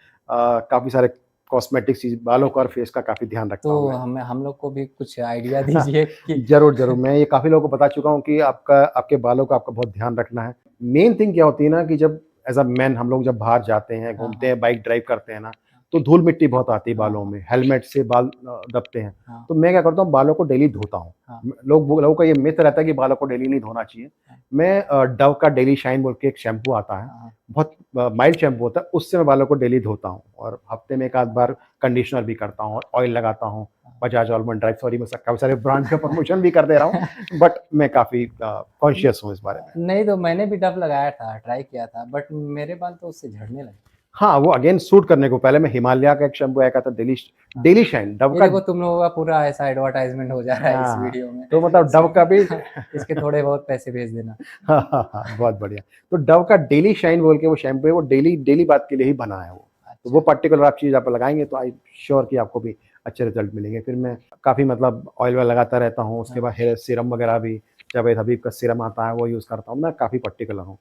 काफ़ी सारे कॉस्मेटिक चीज़ बालों का और फेस का काफ़ी ध्यान रखता तो हूँ मैं। हम लोग को भी कुछ आइडिया दीजिए कि ज़रूर, ज़रूर। मैं ये काफ़ी लोगों को बता चुका हूँ कि आपके बालों का आपको बहुत ध्यान रखना है। मेन थिंग क्या होती है ना कि जब एज़ अ मैन हम लोग जब बाहर जाते हैं, हाँ, घूमते हैं, बाइक ड्राइव करते हैं ना, तो धूल मिट्टी बहुत आती है हाँ। बालों में, हेलमेट से बाल दबते हैं। हाँ। तो मैं क्या करता हूँ, बालों को डेली धोता हूँ। हाँ। लोगों का ये मिथ रहता है कि बालों को डेली नहीं धोना चाहिए। हाँ। मैं डव का डेली शाइन बोल के एक शैम्पू आता है, हाँ। बहुत माइल्ड शैम्पू होता है, उससे मैं बालों को डेली धोता हूँ और हफ्ते में एक आध बार कंडीशनर भी करता हूँ और ऑयल लगाता हूँ। बजाज आलमंड ड्राइव, सॉरी मैं काफ़ी सारे ब्रांड का प्रमोशन भी कर दे रहा हूँ, बट मैं काफ़ी कॉन्शियस हूँ इस बारे में। नहीं तो मैंने भी डव लगाया था, ट्राई किया था, बट मेरे बाल तो उससे झड़ने लगे। हाँ, वो अगेन सूट करने को पहले मैं हिमालय का एक शैम्पू आया था, डेली शाइन डव ये का। देखो तुम लोगों का पूरा ऐसा एडवर्टाइजमेंट हो जा रहा है इस हाँ, वीडियो में। तो मतलब डव का भी इसके थोड़े बहुत पैसे भेज देना। हाँ, हाँ, हाँ, बहुत बढ़िया। तो डव का डेली शाइन बोल के वो शैम्पू है, वो डेली डेली बात के लिए ही बना है वो। तो वो अच्छा। पर्टिकुलर आप चीज़ आप लगाएँगे तो आई श्योर कि आपको भी अच्छे रिजल्ट मिलेंगे। फिर मैं काफ़ी मतलब ऑयल वॉयल लगाता रहता हूँ, उसके हाँ। बाद हेयर सीरम वगैरह भी, जावेद हबीब का सीरम आता है वो यूज़ करता हूँ। मैं काफ़ी पर्टिकुलर हूँ।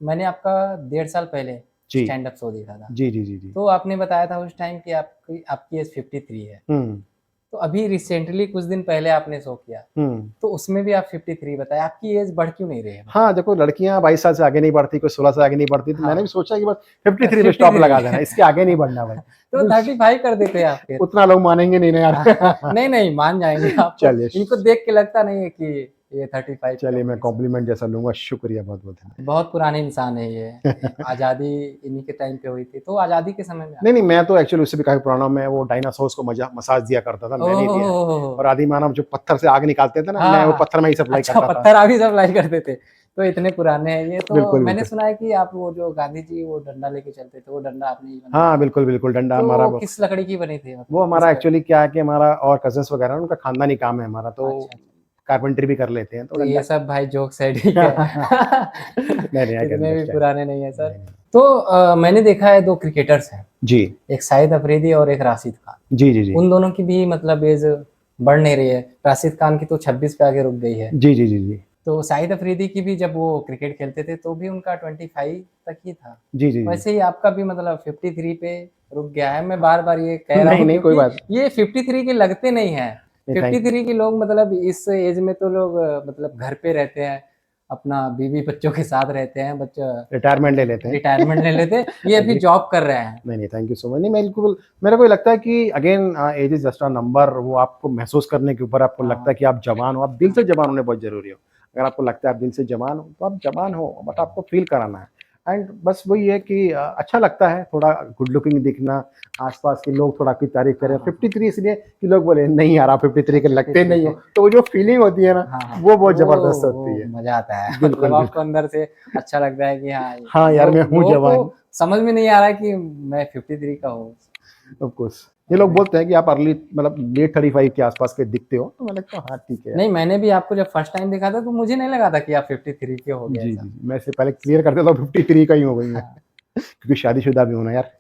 मैंने आपका 1.5 साल पहले जी। स्टैंड अप शो देखा था। जी, जी, जी, जी। तो आपने बताया था उस टाइम कि आपकी आपकी एज 53 है। हुँ, तो अभी रिसेंटली कुछ दिन पहले आपने शो किया, हुँ। तो उसमें भी आप 53 बताए। आपकी एज बढ़ क्यों नहीं रही है हाँ, मतलब? देखो लड़कियाँ 22 साल से आगे नहीं बढ़ती, कोई 16 से आगे नहीं बढ़ती, तो मैंने हाँ। भी सोचा कि बस 53 पे स्टॉप 53 लगा देना, इसके आगे नहीं बढ़ना भाई। तो 35 कर देते आप फिर। उतना लोग मानेंगे नहीं ना यार। नहीं, नहीं मान जाएँगे आपको। चलिए इनको देख के लगता नहीं है कि ये 35 पे चलिए मैं होंगे। कॉम्प्लीमेंट जैसा लूँगा, शुक्रिया बहुत-बहुत धन्यवाद। बहुत पुराने इंसान है ये। आज़ादी इन्हीं के टाइम पे हुई थी। तो आज़ादी के समय में नहीं, नहीं, मैं तो एक्चुअली उससे भी काफ़ी पुराना हूँ, मैं वो डायनासोर्स को मसाज दिया करता था, मैंने ही दिया है। और ओह! आदि मानव जो पत्थर से आग निकालते थे ना, मैं वो हाँ, पत्थर में ही सप्लाई अच्छा करता था। पत्थर आप ही सप्लाई करते थे। तो इतने पुराने हैं ये। तो बिल्कुल, मैंने बिल्कुल। सुना है कि आप वो जो गांधी जी वो डंडा लेके चलते थे, वो डंडा आपने ही बनाया हाँ, था। बिल्कुल, बिल्कुल, डंडा हमारा तो वो किस लकड़ी की बनी थी वो मतलब किस हमारा टाइप? एक्चुअली क्या है कि हमारा और कज़िन्स वगैरह उनका खानदानी काम है हमारा, अच्छा, तो अच्छा। कारपेंटरी भी कर लेते हैं, तो तो ये डंडा सब भाई जोक्स है, ठीक है। नहीं, नहीं, आई कैन इतने भी अंडरस्टैंड। पुराने नहीं है सर। नहीं, नहीं। तो मैंने देखा है 2 क्रिकेटर्स हैं, जी। एक शाहिद अफरीदी और एक राशिद खान। जी, जी, जी। उन दोनों की भी मतलब एज बढ़ नहीं रही है। राशिद खान की तो 26 पे आके रुक गई है। जी, जी, जी, जी। तो शाहिद अफरीदी की भी जब वो क्रिकेट खेलते थे तो भी उनका 25 तक ही था। जी, जी, जी। वैसे ही आपका भी मतलब 53 पे रुक गया है। मैं बार-बार ये कह रहा नहीं, हूँ नहीं, कोई क्योंकि बात ये 53 के लगते नहीं हैं। नहीं, थैंक 53 के लोग मतलब इस एज में तो लोग मतलब घर पे रहते हैं, अपना बीवी-बच्चों के साथ रहते हैं, बच्चा रिटायरमेंट ले अपने लेते हैं। रिटायरमेंट ले लेते हैं। ये अभी एग्री। जॉब कर रहे हैं। नहीं, नहीं, थैंक यू सो मच। नहीं, मैं बिल्कुल मेरे को ये लगता है कि again age is just a number, वो आपको महसूस करने के ऊपर आपको लगता हाँ, है कि आप जवान हो, आप दिल से जवान होने बहुत ज़रूरी हो। अगर आपको लगता है आप दिल से जवान हो, तो आप जवान हो, बट आपको फ़ील कराना है। एंड बस वही है कि अच्छा लगता है थोड़ा गुड लुकिंग दिखना, आस-पास के लोग थोड़ा आपकी तारीफ़ हाँ, करें। हाँ, हाँ। 53 इसलिए कि लोग बोले, "नहीं यार, आप 53 के लगते 53 नहीं हो।" के तो वो जो फ़ीलिंग होती है ना, हाँ, हाँ। वो बहुत ज़बरदस्त होती वो है। मज़ा आता है। बिल्कुल, मतलब आपको बिल्कुल। अंदर से अच्छा लगता है कि हाँ, हाँ यार, मैं हूँ लोगों जवान। को समझ में नहीं आ रहा है कि मैं 53 का हूँ। Of course. ये लोग बोलते हैं कि आप अर्ली मतलब लेट 35 के आस-पास के दिखते हो, तो मैंने कहा हाँ, ठीक है यार। नहीं, मैंने भी आपको जब फर्स्ट टाइम देखा था तो मुझे नहीं लगा था कि आप 53 के होगे जी, ऐसा। जी, जी। मैं इससे पहले क्लियर कर देता हूँ 53 का ही हो गई मैं, हाँ। क्योंकि शादीशुदा भी हूँ ना यार।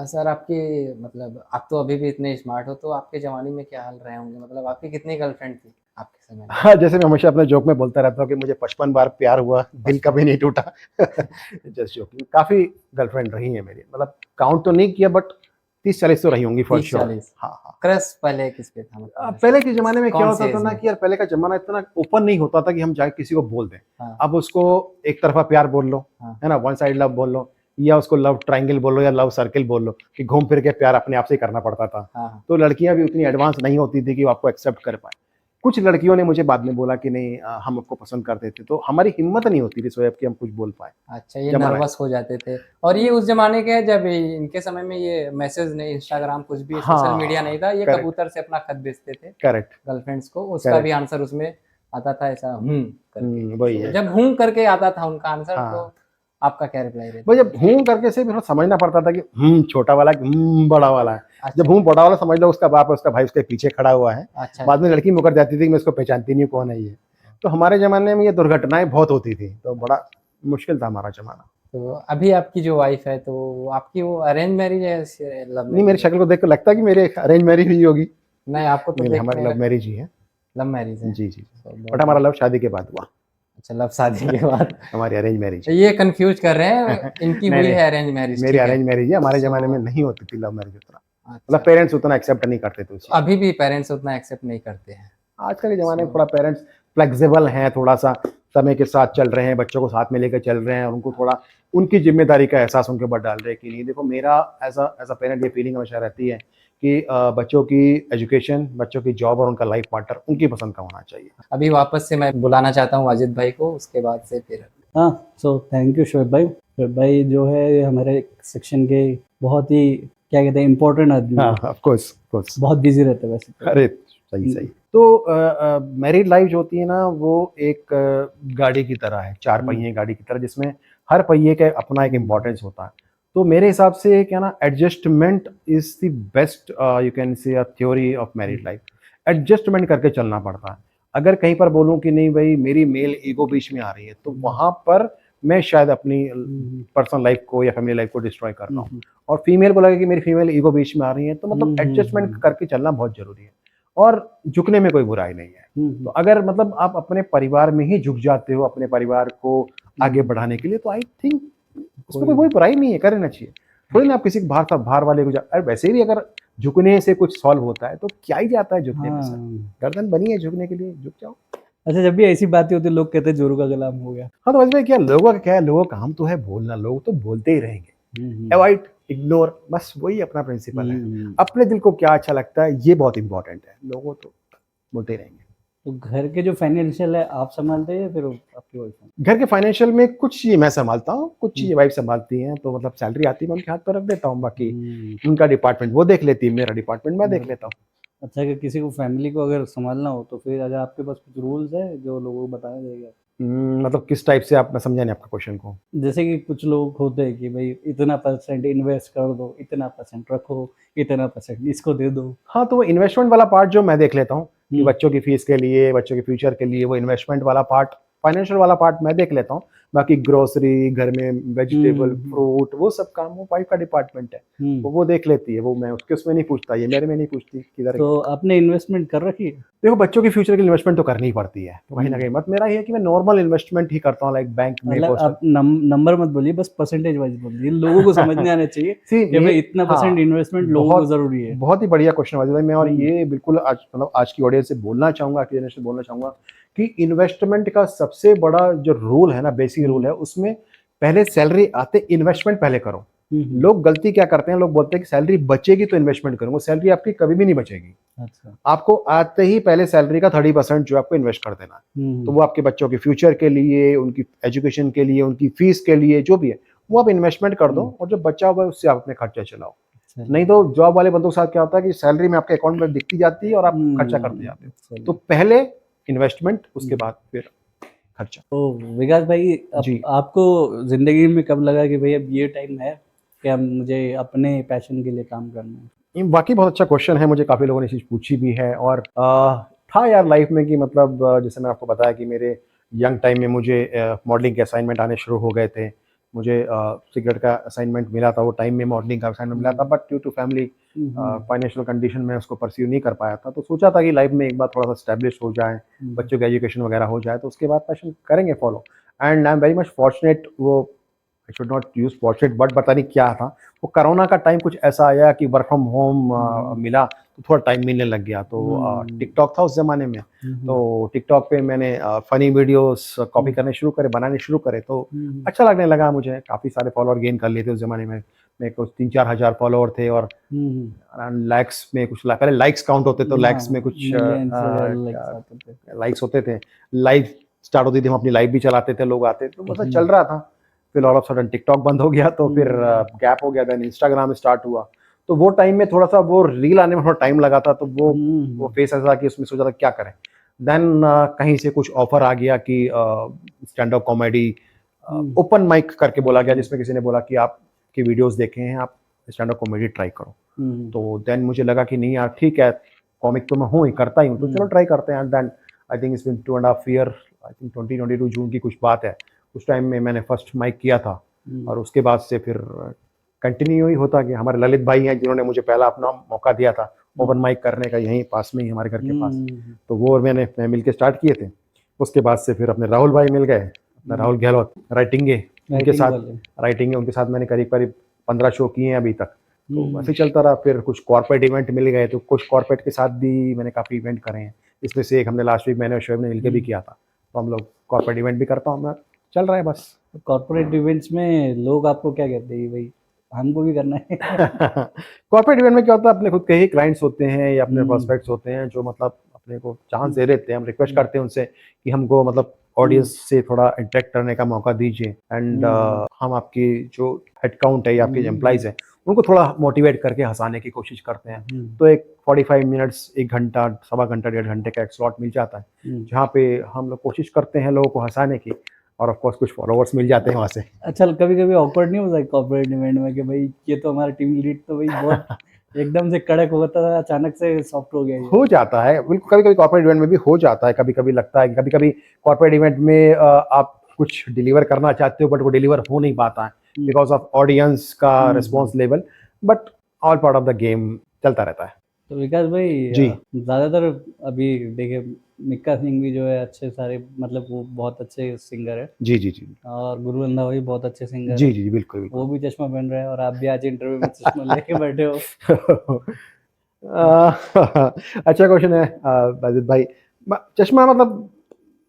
सर आपके मतलब आप तो अभी भी इतने स्मार्ट हो, तो आपके ज़माने में क्या हाल रहे होंगे? मतलब आपकी कितनी गर्लफ्रेंड थी आपके समय में? हाँ, जैसे मैं हमेशा अपने जोक में बोलता रहता हूँ कि मुझे 55 बार प्यार हुआ, दिल 55 कभी नहीं टूटा। Just joking. काफ़ी गर्लफ्रेंड रही हैं मेरी, मतलब काउंट तो नहीं किया बट 30-40 तो रही होंगी फॉर श्योर। 30-40 हाँ, हाँ। क्रश पहले किस पे था मतलब पहले ऐसे? के ज़माने में क्या कौन होता से था एज ना में? कि यार पहले का ज़माना इतना ओपन नहीं होता था कि हम जाके किसी को बोल दें। हाँ, अब उसको एक तरफ़ा प्यार बोल लो, हाँ, है ना? वन साइड लव बोल लो या उसको लव ट्रायंगल बोल लो या लव सर्किल बोल लो कि घूम फिर के प्यार अपने आप से ही करना पड़ता था। हाँ, हाँ। तो लड़कियाँ भी उतनी एडवांस नहीं होती थी कि वो आपको एक्सेप्ट कर पाएँ। कुछ लड़कियों ने मुझे बाद में बोला कि नहीं हम आपको पसंद करते थे, तो हमारी हिम्मत नहीं होती थी शोएब कि हम कुछ बोल पाएँ। अच्छा, ये ज़माना नर्वस हो जाते थे और ये उस ज़माने के हैं जब इनके समय में ये मैसेज नहीं, इंस्टाग्राम कुछ भी सोशल मीडिया नहीं हाँ, था, ये करेक्ट, कबूतर से अपना खत भेजते थे करेक्ट, गर्लफ्रेंड्स को, उसका भी करेक्ट। आंसर उसमें आता था ऐसा करके। वही तो है। जब करके आता था उनका आंसर तो हाँ। आपका क्या रिप्लाई रहता भाई था? जब हूँ करके से भी थोड़ा समझना पड़ता था कि छोटा वाला कि बड़ा वाला है। अच्छा, जब बड़ा वाला समझ लो उसका बाप है, उसका भाई उसके पीछे खड़ा हुआ है। अच्छा, बाद अच्छा। में लड़की मुकर जाती थी कि मैं इसको पहचानती नहीं हूँ कौन है ये। तो हमारे ज़माने में ये दुर्घटनाएँ बहुत होती थी, तो बड़ा मुश्किल था हमारा ज़माना। तो अभी आपकी जो वाइफ़ है तो आपकी वो अरेंज मैरिज है या लव नहीं मेरी मैरिज है? शक्ल को देख के लगता है कि मेरी अरेंज मैरिज हुई होगी। नहीं, आपको तो नहीं, नहीं देख हमारी के लव मैरिज ही है। लव मैरिज है। जी, जी। तो बट बहुत हमारा बढ़िया। लव शादी के बाद हुआ। अच्छा, लव शादी के बाद। हमारी अरेंज मैरिज है। ये कन्फ्यूज़ कर रहे हैं, इनकी नहीं, हुई नहीं है अरेंज मैरिज, मेरी ठीक है। अरेंज मैरिज है। हमारे सो ज़माने में नहीं होती थी लव मैरिज उतना। मतलब अच्छा, पेरेंट्स उतना एक्सेप्ट नहीं करते थे उस तो चीज़ को। अभी भी पेरेंट्स उतना एक्सेप्ट नहीं करते हैं। आजकल के ज़माने में सो थोड़ा पेरेंट्स फ्लेक्सिबल हैं थोड़ा-सा समय के साथ चल रहे हैं, बच्चों को साथ में लेकर चल रहे हैं और उनको थोड़ा उनकी जिम्मेदारी का एहसास उनके ऊपर डाल रहे हैं कि नहीं देखो मेरा एज अ पेरेंट ये फीलिंग हमेशा रहती है कि बच्चों की एजुकेशन, बच्चों की जॉब और उनका लाइफ पार्टनर उनकी पसंद का होना चाहिए। अभी वापस से मैं बुलाना चाहता हूँ वाजिद भाई को, उसके बाद से फिर हाँ, सो थैंक यू शोएब भाई जो है ये हमारे सेक्शन के बहुत ही क्या कहते हैं इम्पोर्टेंट आदमी हाँ, है। ऑफ कोर्स, बहुत बिजी रहते हैं वैसे तो। अरे सही सही। तो मैरिड लाइफ जो होती है ना वो एक गाड़ी की तरह है, चार पहिए गाड़ी की तरह, जिसमें हर पहिए का अपना एक इम्पोर्टेंस होता है। तो मेरे हिसाब से क्या ना, adjustment is the best you can say a theory of married life. Adjustment करके चलना पड़ता है। अगर कहीं पर बोलूं कि नहीं भाई मेरी मेल ईगो बीच में आ रही है, तो वहां पर मैं शायद अपनी पर्सनल लाइफ को या फैमिली लाइफ को डिस्ट्रॉय कर रहा हूँ। और फीमेल को लगे कि मेरी फीमेल ईगो बीच में आ रही है, तो मतलब एडजस्टमेंट करके चलना बहुत जरूरी है और झुकने में कोई बुराई नहीं है। तो अगर मतलब आप अपने परिवार में ही झुक जाते हो अपने परिवार को आगे बढ़ाने के लिए, तो आई थिंक उसमें कोई बुराई नहीं है, कर लेना चाहिए। थोड़ी ना आप किसी बाहर वाले को अरे वैसे भी अगर झुकने से कुछ सॉल्व होता है तो क्या ही जाता है झुकने में। सर गर्दन बनी है झुकने के लिए, झुक जाओ। अच्छा, जब भी ऐसी बातें होती है लोग कहते हैं जोरू का गुलाम हो गया। हाँ, तो वैसे क्या लोगों का क्या है, लोगों का काम तो है बोलना, लोग तो बोलते ही रहेंगे। अवॉइड, इग्नोर, बस वही अपना प्रिंसिपल है। अपने दिल को क्या अच्छा लगता है ये बहुत इंपॉर्टेंट है, लोगों तो बोलते ही रहेंगे। तो घर के जो फाइनेंशियल है आप संभालते हैं या फिर आपकी वाइफ? घर के फाइनेंशियल में कुछ चीजें मैं संभालता हूँ, कुछ चीजें वाइफ संभालती हैं। तो मतलब सैलरी आती है मैं उनके हाथ पर रख देता हूँ, बाकी उनका डिपार्टमेंट वो देख लेती है, मेरा डिपार्टमेंट मैं देख लेता हूँ। अच्छा, कि किसी को फैमिली को अगर संभालना हो तो फिर अगर आपके पास कुछ रूल्स है जो लोगों को बताया जाएगा? मतलब किस टाइप से, आप, मैं समझा नहीं आपका क्वेश्चन को। जैसे कि कुछ लोग होते हैं कि भाई इतना परसेंट इन्वेस्ट कर दो, इतना परसेंट रखो, इतना परसेंट इसको दे दो। हाँ, तो वो इन्वेस्टमेंट वाला पार्ट जो मैं देख लेता हूँ कि बच्चों की फीस के लिए, बच्चों के फ्यूचर के लिए, वो इन्वेस्टमेंट वाला पार्ट, फाइनेंशियल वाला पार्ट मैं देख लेता हूँ। बाकी ग्रोसरी, घर में वेजिटेबल, फ्रूट, वो सब काम वो वाइफ का डिपार्टमेंट है, तो वो देख लेती है। वो मैं उसमें नहीं पूछता, ये मेरे में नहीं पूछती किधर। तो आपने इन्वेस्टमेंट कर रखी है? देखो बच्चों के फ्यूचर के लिए इन्वेस्टमेंट तो करनी ही पड़ती है, तो कहीं ना कहीं मत मेरा ये है कि मैं नॉर्मल इन्वेस्टमेंट ही करता हूँ, लाइक बैंक में। मतलब आप नंबर मत बोलिए, बस परसेंटेज वाइज बोलिए, लोगों को समझ में आना चाहिए कि भाई इतना परसेंट इन्वेस्टमेंट लोगों को जरूरी है। बहुत ही बढ़िया क्वेश्चन वाजिद भाई। मैं और ये बिल्कुल आज मतलब आज की ऑडियंस से बोलना चाहूंगा, जनरेशन से बोलना चाहूंगा कि इन्वेस्टमेंट का सबसे बड़ा जो रूल है ना, बेसिक रूल है, उसमें पहले सैलरी आते इन्वेस्टमेंट पहले करो। लोग गलती क्या करते हैं, लोग बोलते हैं कि सैलरी बचेगी तो इन्वेस्टमेंट करूंगा, सैलरी आपकी कभी भी नहीं बचेगी। अच्छा। आपको आते ही पहले सैलरी का 30% जो आपको इन्वेस्ट कर देना है, तो वो आपके बच्चों के फ्यूचर के लिए, उनकी एजुकेशन के लिए, उनकी फीस के लिए, जो भी है वो आप इन्वेस्टमेंट कर दो, और जो बच्चा हुआ है उससे आप अपने खर्चा चलाओ। नहीं तो जॉब वाले बंदों के साथ क्या होता है कि सैलरी में आपके अकाउंट में दिखती जाती है और आप खर्चा करते जाते हो। तो पहले इन्वेस्टमेंट, उसके बाद फिर खर्चा। तो विकास भाई आपको जिंदगी में कब लगा कि भाई अब ये टाइम है कि अब मुझे अपने पैशन के लिए काम करना है? ये वाकई बहुत अच्छा क्वेश्चन है, मुझे काफ़ी लोगों ने चीज़ पूछी भी है। और था यार लाइफ में कि मतलब जैसे मैं आपको बताया कि मेरे यंग टाइम में मुझे मॉडलिंग के असाइनमेंट आने शुरू हो गए थे। मुझे सिगरेट का असाइनमेंट मिला था, वो टाइम में मॉडलिंग का असाइनमेंट मिला था, but due to family financial condition में उसको परस्यू नहीं कर पाया था। तो सोचा था कि लाइफ में एक बार थोड़ा सा स्टैब्लिश हो जाए, बच्चों की एजुकेशन वगैरह हो जाए, तो उसके बाद पैशन करेंगे follow. And I am very much fortunate. वो I should not use fortunate but पता नहीं क्या था, वो कोरोना का टाइम कुछ ऐसा आया कि वर्क फ्रॉम होम मिला, तो थोड़ा टाइम मिलने लग गया। तो टिकटॉक था उस जमाने में, तो टिकटॉक पे मैंने फनी वीडियोस कॉपी करने शुरू करे, बनाने शुरू करे, तो अच्छा लगने लगा मुझे। काफ़ी सारे फॉलोअर गेन कर लिए थे उस जमाने में। मेरे को 3-4 हज़ार फॉलोअर थे और लाइक्स में कुछ, पहले लाइक्स काउंट होते तो लाइक्स में कुछ लाइक्स होते थे। लाइव स्टार्ट होती थी, हम अपनी लाइव भी चलाते थे, लोग आते, तो बस चल रहा था। फिर ऑल ऑफ सडन टिकटॉक बंद हो गया, तो फिर गैप हो गया, देन इंस्टाग्राम स्टार्ट हुआ। तो वो टाइम में थोड़ा सा वो रील आने में थोड़ा टाइम लगा था, तो वो फेस ऐसा कि उसमें सोचा था क्या करें। देन कहीं से कुछ ऑफर आ गया कि stand up comedy open mic करके बोला गया, जिसमें किसी ने बोला कि आपकी वीडियोस देखे हैं, आप स्टैंड अप कॉमेडी ट्राई करो। तो देन मुझे लगा कि नहीं यार ठीक है, कॉमिक तो मैं हूँ ही, करता ही हूँ, तो चलो ट्राई करते हैं। Then I think it's been 2.5 year, I think 2022 जून की कुछ बात है, उस टाइम में मैंने फर्स्ट माइक किया था। और उसके बाद से फिर कंटिन्यू ही होता कि हमारे ललित भाई हैं जिन्होंने मुझे पहला अपना मौका दिया था ओपन माइक करने का, यहीं पास में ही हमारे घर के पास, तो वो और मैं मिल के स्टार्ट किए थे। उसके बाद से फिर अपने राहुल भाई मिल गए, अपना राहुल गहलोत, राइटिंग उनके साथ मैंने करीब 15 शो किए हैं अभी तक। तो ऐसे चलता रहा। फिर कुछ कॉर्पोरेट इवेंट मिल गए, तो कुछ कॉर्पोरेट के साथ भी मैंने काफ़ी इवेंट करे हैं। इसमें से एक हमने लास्ट वीक मैंने और शोएब ने मिलकर भी किया था, तो हम लोग कॉर्पोरेट इवेंट भी करता हूँ मैं, चल रहा है बस। कॉर्पोरेट इवेंट्स में लोग आपको क्या कहते हैं कि भाई हमको भी करना है? कॉर्पोरेट इवेंट में क्या होता है, अपने खुद के ही क्लाइंट्स होते हैं या अपने हम्म, प्रोस्पेक्ट्स होते हैं जो मतलब अपने को चांस दे हम्म, देते हैं, हम रिक्वेस्ट करते हैं उनसे कि हमको मतलब ऑडियंस से थोड़ा इंटरेक्ट करने का मौका दीजिए, एंड हम्म, हम आपकी जो हेड काउंट है या आपके हम्म, एम्प्लॉइज हैं उनको थोड़ा मोटिवेट करके हंसाने की कोशिश करते हैं। हम्म, तो एक 45 मिनट्स, 1 घंटा, सवा घंटा, 1.5 घंटे का एक स्लॉट मिल जाता है हम्म। जहाँ पे हम लोग कोशिश करते हैं लोगों को हंसाने की, और ऑफ कोर्स कुछ फॉलोअर्स मिल जाते हैं वहाँ से। अच्छा, कभी कभी ऑकवर्ड नहीं होता है कॉर्पोरेट इवेंट में कि भाई ये तो हमारा टीम लीड तो भाई बहुत एकदम से कड़क होता था, अचानक से सॉफ्ट हो गया ये? हो जाता है बिल्कुल, कभी कभी कॉर्पोरेट इवेंट में भी हो जाता है, कभी कभी लगता है, कभी कभी कॉर्पोरेट इवेंट में आप कुछ डिलीवर करना चाहते हो बट वो डिलीवर हो नहीं पाता है हम्म, बिकॉज ऑफ ऑडियंस का hmm. Response level, but all part of the game, चलता रहता है। तो विकास भाई जी ज़्यादातर अभी देखिए मिक्का सिंह भी जो है अच्छे सारे मतलब वो बहुत अच्छे सिंगर है, जी जी जी और गुरु रंधावा भी बहुत अच्छे सिंगर जी है। जी बिल्कुल वो बिल्कुल। भी चश्मा पहन रहे हैं और आप भी आज इंटरव्यू में चश्मा लेके बैठे हो। अच्छा क्वेश्चन है बाजिद भाई। चश्मा मतलब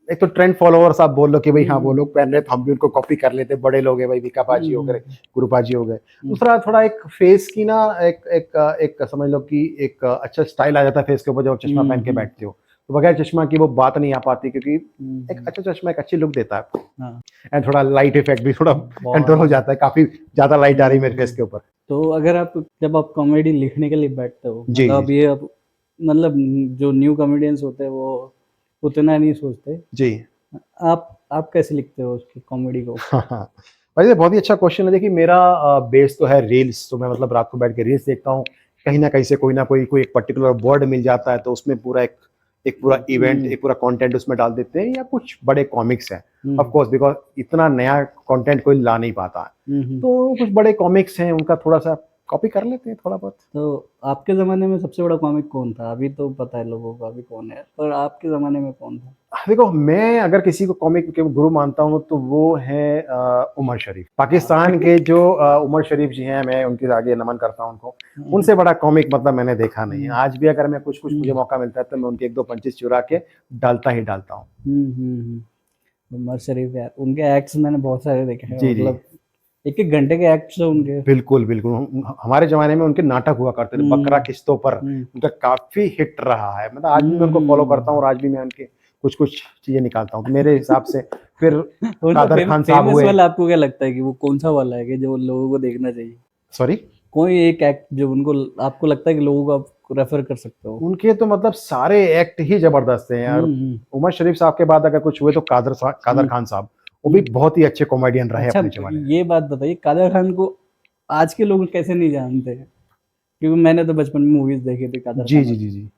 एक तो ट्रेंड फॉलोअर्स आप बोल लो कि भाई हाँ वो हम्म, लोग पहन रहे तो हम भी उनको कॉपी कर लेते, बड़े लोग हैं भाई, विका पाजी हो हम्म, गए, गुरु पाजी हो गए। हम्म, दूसरा थोड़ा एक फेस की ना एक एक एक समझ लो कि एक अच्छा स्टाइल आ जाता है फेस के ऊपर जब आप चश्मा हम्म, पहन के बैठते हो, तो बगैर चश्मा की वो बात नहीं आ पाती, क्योंकि एक हम्म, अच्छा चश्मा एक अच्छी लुक देता है आपको, हाँ, एंड थोड़ा लाइट इफेक्ट भी थोड़ा बहुत कंट्रोल हो ज़्यादा। जाता है, काफी ज्यादा लाइट आ रही है मेरे फेस हम्म। के ऊपर। तो अगर आप जब आप कॉमेडी लिखने के लिए बैठते हो, जी मतलब जी अब ये अब मतलब जो न्यू कॉमेडियंस होते हैं वो उतना नहीं सोचते, जी। आप कैसे लिखते हो उसकी कॉमेडी को? हाँ हाँ, वैसे बहुत ही अच्छा क्वेश्चन है। देखिए मेरा बेस तो है रील्स, तो मैं मतलब रात को बैठ के रील्स देखता हूँ, कहीं ना कहीं से कोई ना कोई कोई एक पर्टिकुलर वर्ड मिल जाता है तो उसमें पूरा एक एक पूरा इवेंट, हम्म, एक पूरा कंटेंट उसमें डाल देते हैं, या कुछ बड़े कॉमिक्स हैं, ऑफ हम्म, कोर्स बिकॉज इतना नया कंटेंट कोई ला नहीं पाता है, हम्म। तो कुछ बड़े कॉमिक्स हैं उनका थोड़ा सा कॉपी कर लेते हैं थोड़ा बहुत। तो आपके ज़माने में सबसे बड़ा कॉमिक कौन था? अभी तो पता है लोगों को अभी कौन है, पर आपके ज़माने में कौन था? देखो मैं अगर किसी को कॉमिक के गुरु मानता हूँ तो वो है उमर शरीफ, हाँ। पाकिस्तान के जो उमर शरीफ जी हैं, मैं उनके आगे नमन करता हूँ उनको। हम्म, उनसे बड़ा कॉमिक मतलब मैंने देखा नहीं है, हम्म, आज भी अगर मैं कुछ कुछ मुझे हम्म, मौका मिलता है तो मैं उनके एक दो पंचेस चुरा के डालता ही डालता हूँ। उमर शरीफ यार, उनके एक्ट्स मैंने बहुत सारे देखे हैं, जी जी मतलब एक एक घंटे के एक्ट्स हैं उनके। बिल्कुल बिल्कुल। हमारे जमाने में उनके नाटक हुआ करते थे, बकरा हम्म, किस्तों पर, हम्म, उनका काफी हिट रहा है, मतलब आज भी मैं उनको फॉलो करता हूँ हम्म। और आज भी मैं उनके कुछ कुछ चीजें निकालता हूँ, तो मेरे हिसाब से फिर उनका कादर खान साहब फेमस हुए। वाला आपको क्या लगता है कि वो कौन सा वाला है कि जो लोगों को देखना चाहिए? सॉरी। कोई एक एक्ट जो उनको आपको लगता है कि लोगों को आप रेफर कर सकते हो? उनके तो मतलब सारे एक्ट ही जबरदस्त हैं यार। हम्म, उमर शरीफ साहब के बाद अगर कुछ हुए तो कादर हम्म, खान साहब, वो भी हम्म। बहुत ही अच्छे कॉमेडियन रहे अच्छा, अपने जमाने में। ये बात बताइए, कादर खान को आज के लोग कैसे नहीं जानते? क्योंकि मैंने तो बचपन में मूवीज देखी थी कादर जी खान जी की। जी जी।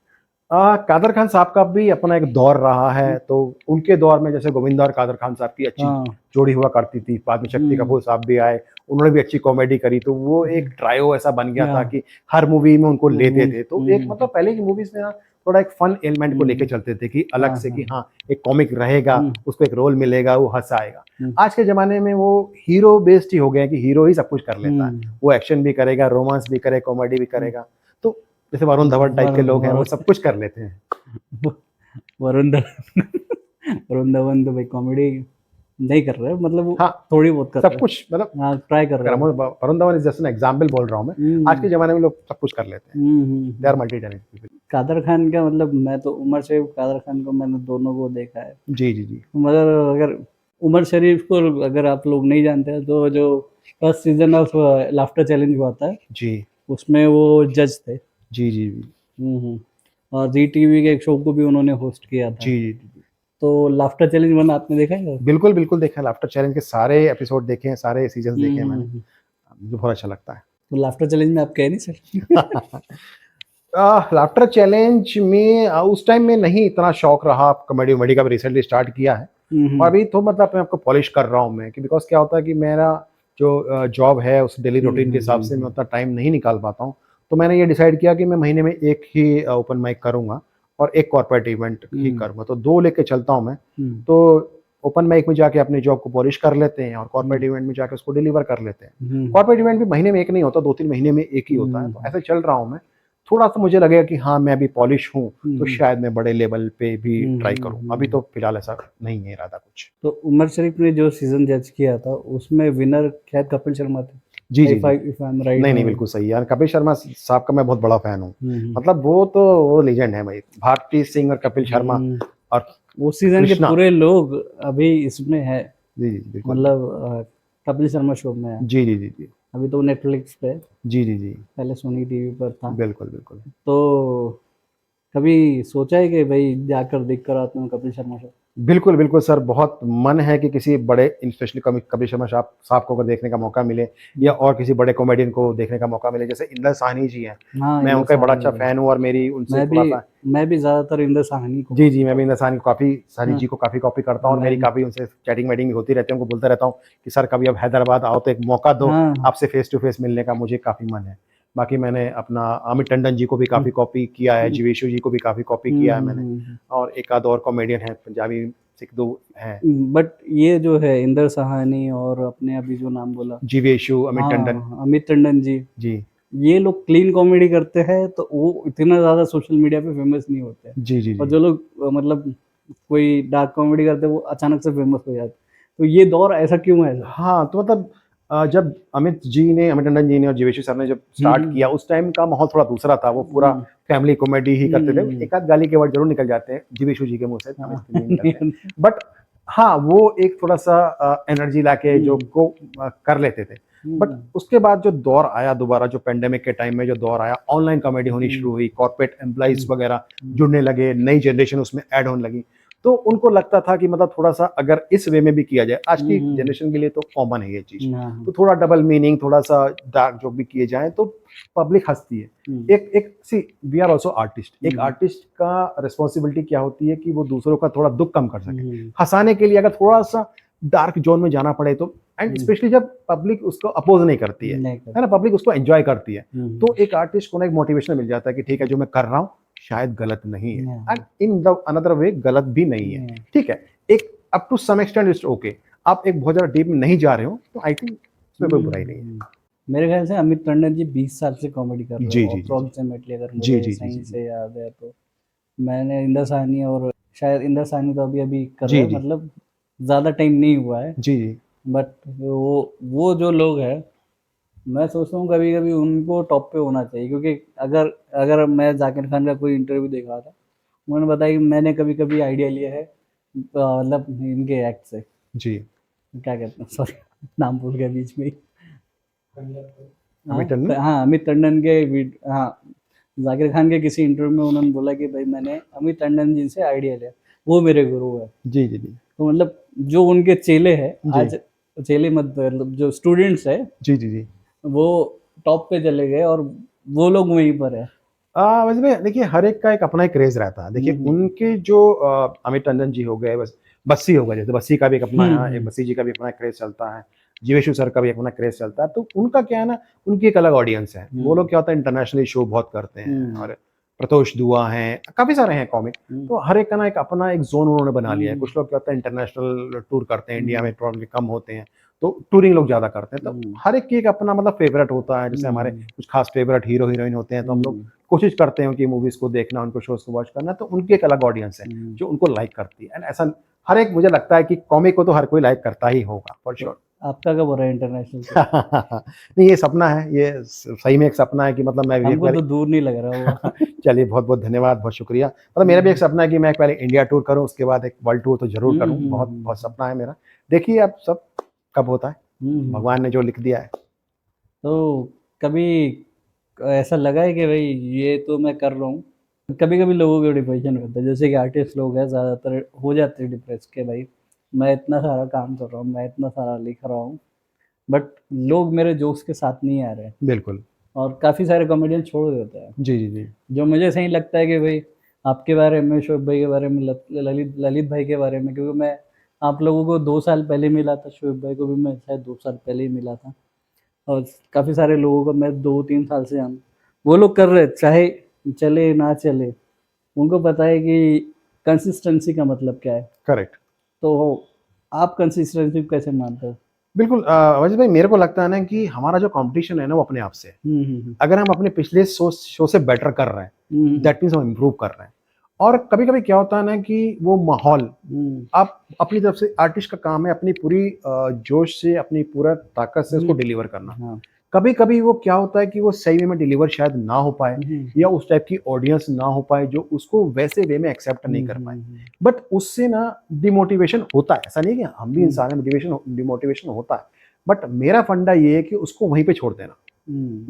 कादर खान साहब का भी अपना एक दौर रहा है, तो उनके दौर में जैसे गोविंदा और कादर खान साहब की अच्छी हाँ। जोड़ी हुआ करती थी, बाद में शक्ति हम्म, कपूर साहब भी आए, उन्होंने भी अच्छी कॉमेडी करी, तो वो एक ट्रायो ऐसा बन गया था हाँ। कि हर मूवी में उनको लेते हम्म, थे, तो एक हम्म, मतलब पहले की मूवीज में ना थोड़ा एक फन एलिमेंट को लेके हम्म, चलते थे कि अलग हाँ, से हाँ। कि हाँ एक कॉमिक रहेगा, हम्म, उसको एक रोल मिलेगा, वो हंसा आएगा। हम्म, आज के जमाने में वो हीरो बेस्ड ही हो गए हैं कि हीरो ही सब कुछ कर लेता है, हम्म। वो एक्शन भी करेगा, रोमांस भी करे, कॉमेडी भी करेगा, तो जैसे वरुण धवन टाइप के वरुण लोग हैं वो वरुण सब कुछ कर लेते हैं। वरुण धवन वरुण धवन तो भाई कॉमेडी नहीं कर रहे, मतलब वो हाँ थोड़ी बहुत कर सब रहे कुछ मतलब, हैं। हाँ, ट्राई कर अगर रहे हम हैं। Varun Dhawan is just an example बोल रहा हूँ मैं, आज के हम्म, जमाने में लोग सब कुछ कर लेते हैं, hmm, they are multi talented people. Kader Khan का मतलब मैं तो उमर शरीफ कादर खान को मैंने दोनों को देखा है, जी जी जी मगर अगर उमर शरीफ को अगर आप लोग नहीं जानते हैं तो जो first season of laughter challenge हुआ था जी उसमें वो जज थे। जी जी जी और जी टीवी के एक शो को भी उन्होंने होस्ट किया था। जी जी जी। तो लाफ्टर चैलेंज वन आपने देखा है? बिल्कुल बिल्कुल देखा है, लाफ्टर चैलेंज के सारे एपिसोड देखे हैं, सारे सीजन देखे हैं मैंने, हम्म। मुझे बहुत अच्छा लगता तो लाफ्टर चैलेंज में आप कह नहीं सकते। है। लाफ्टर चैलेंज में उस टाइम में नहीं इतना शौक रहा, कॉमेडी वॉमेडी का भी रिसेंटली स्टार्ट किया है, और हम्म, अभी तो मतलब अपने आपको पॉलिश कर रहा हूँ मैं, कि बिकॉज क्या होता है कि मेरा जो जॉब है उस डेली रूटीन के हिसाब से मैं उतना टाइम नहीं निकाल पाता हूँ, तो मैंने ये डिसाइड किया कि मैं महीने में एक ही ओपन माइक करूँगा और एक कॉर्पोरेट इवेंट ही हम्म, करूँगा, तो दो लेके चलता हूँ मैं। हम्म, तो ओपन माइक में जाके अपनी जॉब को पॉलिश कर लेते हैं और कॉर्पोरेट हम्म, इवेंट में जाके उसको डिलीवर कर लेते हैं। हम्म, कॉर्पोरेट इवेंट भी महीने में एक नहीं होता, 2-3 महीने में एक ही होता है, तो हम्म, ऐसे चल रहा हूँ मैं। थोड़ा सा मुझे लगेगा कि हाँ मैं अभी पॉलिश हूँ तो हम्म, शायद मैं बड़े लेवल पे भी ट्राई हम्म, करूँ। अभी तो फिलहाल ऐसा नहीं है इरादा कुछ। तो उमर शरीफ ने जो सीजन जज किया था उसमें विनर शायद कपिल शर्मा थे, जी जी इफ जी। I if I am right. नहीं नहीं बिल्कुल सही यार, कपिल शर्मा साहब का मैं बहुत बड़ा फैन हूँ। हम्म, मतलब वो लेजेंड है भाई, भारती सिंह और कपिल शर्मा हम्म, और उस सीजन के कृष्णा। पूरे लोग अभी इसमें है, जी जी बिल्कुल। मतलब कपिल शर्मा शो में है। जी जी जी जी अभी तो नेटफ्लिक्स पे है, जी जी जी पहले सोनी टीवी पर था। बिल्कुल बिल्कुल। तो कभी सोचा है कि भाई जाकर देख कर आते हूँ कपिल शर्मा शो? बिल्कुल, बिल्कुल सर, बहुत मन है कि किसी बड़े स्पेशली कपिल शर्मा साहब साहब को अगर देखने का मौका मिले या और किसी बड़े कॉमेडियन को देखने का मौका मिले, जैसे इंदर साहनी जी हैं, हाँ, मैं इंदर उनका बड़ा साहनी अच्छा है। फ़ैन हूँ और मेरी उनसे मैं भी थोड़ा-सा। मैं भी ज़्यादातर इंदर साहनी को। जी, जी, मैं भी इंदर साहनी को काफ़ी सानी हाँ, जी को काफ़ी कॉपी करता हूँ और मेरी मैं काफ़ी उनसे चैटिंग-वैटिंग भी होती रहती है, उनको बोलता रहता हूँ कि सर कभी आप हैदराबाद आओ तो एक मौका दो, हाँ, आपसे फेस टू फेस मिलने का मुझे काफ़ी मन है। बाकी मैंने अपना अमित टंडन जी को भी हुँ, काफ़ी कॉपी किया है, हुँ, जीवेशु जी को भी काफ़ी कॉपी हुँ, किया है हुँ, मैंने हुँ, और एक आध और कॉमेडियन हैं, पंजाबी 1-2 हैं। बट ये जो है इंदर साहनी और अपने अभी जो नाम बोला, जीवेशु, अमित टंडन। हाँ, अमित टंडन जी, जी। ये लोग क्लीन कॉमेडी करते हैं तो वो इतना ज़्यादा सोशल मीडिया पे फेमस नहीं होते हैं। जी, जी, और जी। जो लोग मतलब कोई डार्क कॉमेडी करते हैं वो अचानक से फेमस हो जाते हैं। तो ये दौर ऐसा क्यों है सर? हाँ, तो मतलब जब अमित टंडन जी ने और जीवेशु सर ने जब हुँ, स्टार्ट हुँ, किया, उस टाइम का माहौल थोड़ा दूसरा था। वो पूरा हुँ, फैमिली कॉमेडी ही करते थे। हुँ, एक आध गाली के वर्ड ज़रूर निकल जाते हैं, जीवेशु जी के मुँह से, अमित हाँ, के नहीं निकलते हैं। बट हाँ, वो एक थोड़ा-सा एनर्जी लाके जो हुँ, को कर लेते थे। बट हुँ, उसके बाद जो दौर आया दोबारा, जो पैंडेमिक के टाइम में जो दौर आया, ऑनलाइन कॉमेडी होनी हुँ, शुरू हुई, कॉर्पोरेट एम्प्लॉइज़ हुँ, वगैरह हुँ, जुड़ने लगे, नई जनरेशन उसमें ऐड होने लगी। तो उनको लगता था कि मतलब थोड़ा-सा अगर इस वे में भी किया जाए, आज की हुँ, जनरेशन के लिए तो कॉमन है ये चीज़। हुँ, हाँ, हाँ, तो थोड़ा डबल मीनिंग, थोड़ा-सा डार्क जोक भी किए जाएँ तो पब्लिक हँसती है। हुँ, एक एक सी वी आर आल्सो आर्टिस्ट। एक हुँ, आर्टिस्ट का रिस्पॉन्सिबिलिटी क्या होती है कि वो दूसरों का थोड़ा दुःख कम कर सके। हुँ, हँसाने के लिए अगर थोड़ा-सा डार्क ज़ोन में जाना पड़े तो एंड हुँ, स्पेशली जब पब्लिक उसको अपोज़ नहीं करती नहीं है ना? करते। पब्लिक उसको एन्जॉय करती है। हुँ, तो एक आर्टिस्ट को ना एक मोटिवेशन मिल जाता है कि ठीक है, जो मैं कर रहा हूँ, शायद गलत नहीं है एंड हाँ, इन द अनदर वे गलत भी नहीं है। नहीं, ठीक है, एक up to some extent it's okay. आप एक बहुत ज़्यादा डीप में नहीं जा रहे हो, तो आई थिंक इसमें कोई बुराई नहीं है। हुँ। मेरे ख़्याल से अमित टंडन जी 20 साल से कॉमेडी कर रहे जी, हो जी, जी, जी। अप्रॉक्सिमेटली, अगर जी, मुझे जी, जी, सही जी, जी। से याद है तो। मैंने इंदर साहनी और शायद इंदर साहनी तो अभी-अभी कर रहे जी, हैं, जी। मतलब ज़्यादा टाइम नहीं हुआ है। जी, जी। बट वो जो लोग हैं, मैं सोचता हूँ कभी-कभी उनको टॉप पे होना चाहिए, क्योंकि अगर अगर मैं ज़ाकिर खान का कोई इंटरव्यू देख रहा था, उन्होंने बताया कि मैंने कभी-कभी आइडिया लिया है मतलब इनके एक्ट से, जी। क्या कहते हैं, सॉरी नाम भूल गया बीच में ही। हाँ, अमित टंडन? हाँ, अमित टंडन के हाँ, जाकिर खान के किसी इंटरव्यू में उन्होंने बोला कि भाई मैंने अमित टंडन जी से आइडिया लिया, वो मेरे गुरु है। जी, जी, जी। तो मतलब जो उनके चेले हैं जी। आज, चेले मत मतलब जो स्टूडेंट्स हैं जी, जी, जी। वो टॉप पे चले गए और वो लोग वहीं पर है। वैसे में देखिए हर एक का एक अपना एक क्रेज़ रहता है। हुँ, देखिए हुँ। उनके जो अमित टंडन जी हो गए, बस्सी हो गए, जैसे बस्सी का भी एक अपना हुँ, है, एक हुँ। बस्सी जी का भी अपना क्रेज़ चलता है। जीवेशु सर का भी अपना क्रेज़ चलता है। तो उनका क्या है ना, उनकी एक अलग ऑडियंस है। वो हुँ, लोग क्या होता है इंटरनेशनली शो बहुत करते हैं हुँ, और प्रतोष दुआ हैं, काफ़ी सारे हैं कॉमिक। हुँ, तो हर एक का ना एक अपना एक ज़ोन उन्होंने बना लिया है। हुँ, कुछ लोग क्या होता है इंटरनेशनल टूर करते हैं, इंडिया हुँ, में प्रॉब्लली कम होते हैं। तो टूरिंग लोग ज़्यादा करते हैं। तो हुँ, हर एक की एक अपना मतलब फ़ेवरेट होता है। जैसे हमारे हुँ, कुछ ख़ास फ़ेवरेट हीरो-हीरोइन होते हैं, तो हम लोग हुँ, कोशिश करते हैं उनकी मूवीज़ को देखना, उनको शोज़ को वॉच करना, तो उनकी एक अलग ऑडियंस है, हुँ। जो उनको लाइक करती है एंड ऐसा हर एक मुझे लगता है कि कॉमिक को तो हर कोई लाइक करता ही होगा, फॉर तो श्योर। आपका कब हो रहा है इंटरनेशनल शो? नहीं, ये सपना है, ये स सही में एक सपना है कि मतलब मैं भी एक हमको बार तो दूर नहीं लग रहा होगा। चलिए बहुत-बहुत धन्यवाद, बहुत शुक्रिया। मतलब मेरा भी एक हुँ, सपना है कि मैं पहले इंडिया टूर करूँ, उसके बाद एक वर्ल्ड टूर तो ज़रूर हुँ, करूँ, हुँ, बहुत बहुत हुँ, सपना है मेरा। देखिए अब सब कब होता है, हुँ, हुँ। भगवान ने जो लिख दिया है। तो कभी ऐसा लगा है कि भाई ये तो मैं कर रहा हूँ, कभी-कभी लोगों को डिप्रेशन होता है, जैसे कि आर्टिस्ट लोग हैं ज़्यादातर हो जाते हैं डिप्रेस के भाई, मैं इतना सारा काम कर रहा हूँ, मैं इतना सारा लिख रहा हूँ, बट लोग मेरे जोक्स के साथ नहीं आ रहे हैं बिल्कुल। और काफ़ी सारे कॉमेडियन छोड़ देते हैं। जी, जी, जी। जो मुझे सही लगता है कि भाई आपके बारे में, शोएब भाई के बारे में, ललित ललित भाई के बारे में, क्योंकि मैं आप लोगों को 2 साल पहले मिला था, शोएब भाई को भी मैं शायद 2 साल पहले ही मिला था और काफ़ी सारे लोगों को मैं 2-3 साल से जानता हूँ। वो लोग कर रहे चाहे चले ना चले, उनको पता है कि कंसिस्टेंसी का मतलब क्या है। करेक्ट। तो आप कंसिस्टेंसी को कैसे मानते हो? बिल्कुल अवैध भाई, मेरे को लगता है ना कि हमारा जो कंपटीशन है ना वो अपने आप से है। अगर हम अपने पिछले शो से बेटर कर रहे हैं, दैट मीन्स हम इम्प्रूव कर रहे हैं। और कभी कभी क्या होता है ना कि वो माहौल, आप अपनी तरफ से, आर्टिस्ट का काम है अपनी पूरी जोश से, अपनी पूरा ताकत से उसको डिलीवर करना। हाँ। कभी कभी वो क्या होता है कि वो सही वे में डिलीवर शायद ना हो पाए, या उस टाइप की ऑडियंस ना हो पाए जो उसको वैसे वे में एक्सेप्ट नहीं कर पाए। बट उससे ना डिमोटिवेशन होता है, ऐसा नहीं है कि हम भी इंसान हैं, डिमोटिवेशन होता है। बट मेरा फंडा ये है कि उसको वहीं पे छोड़ देना।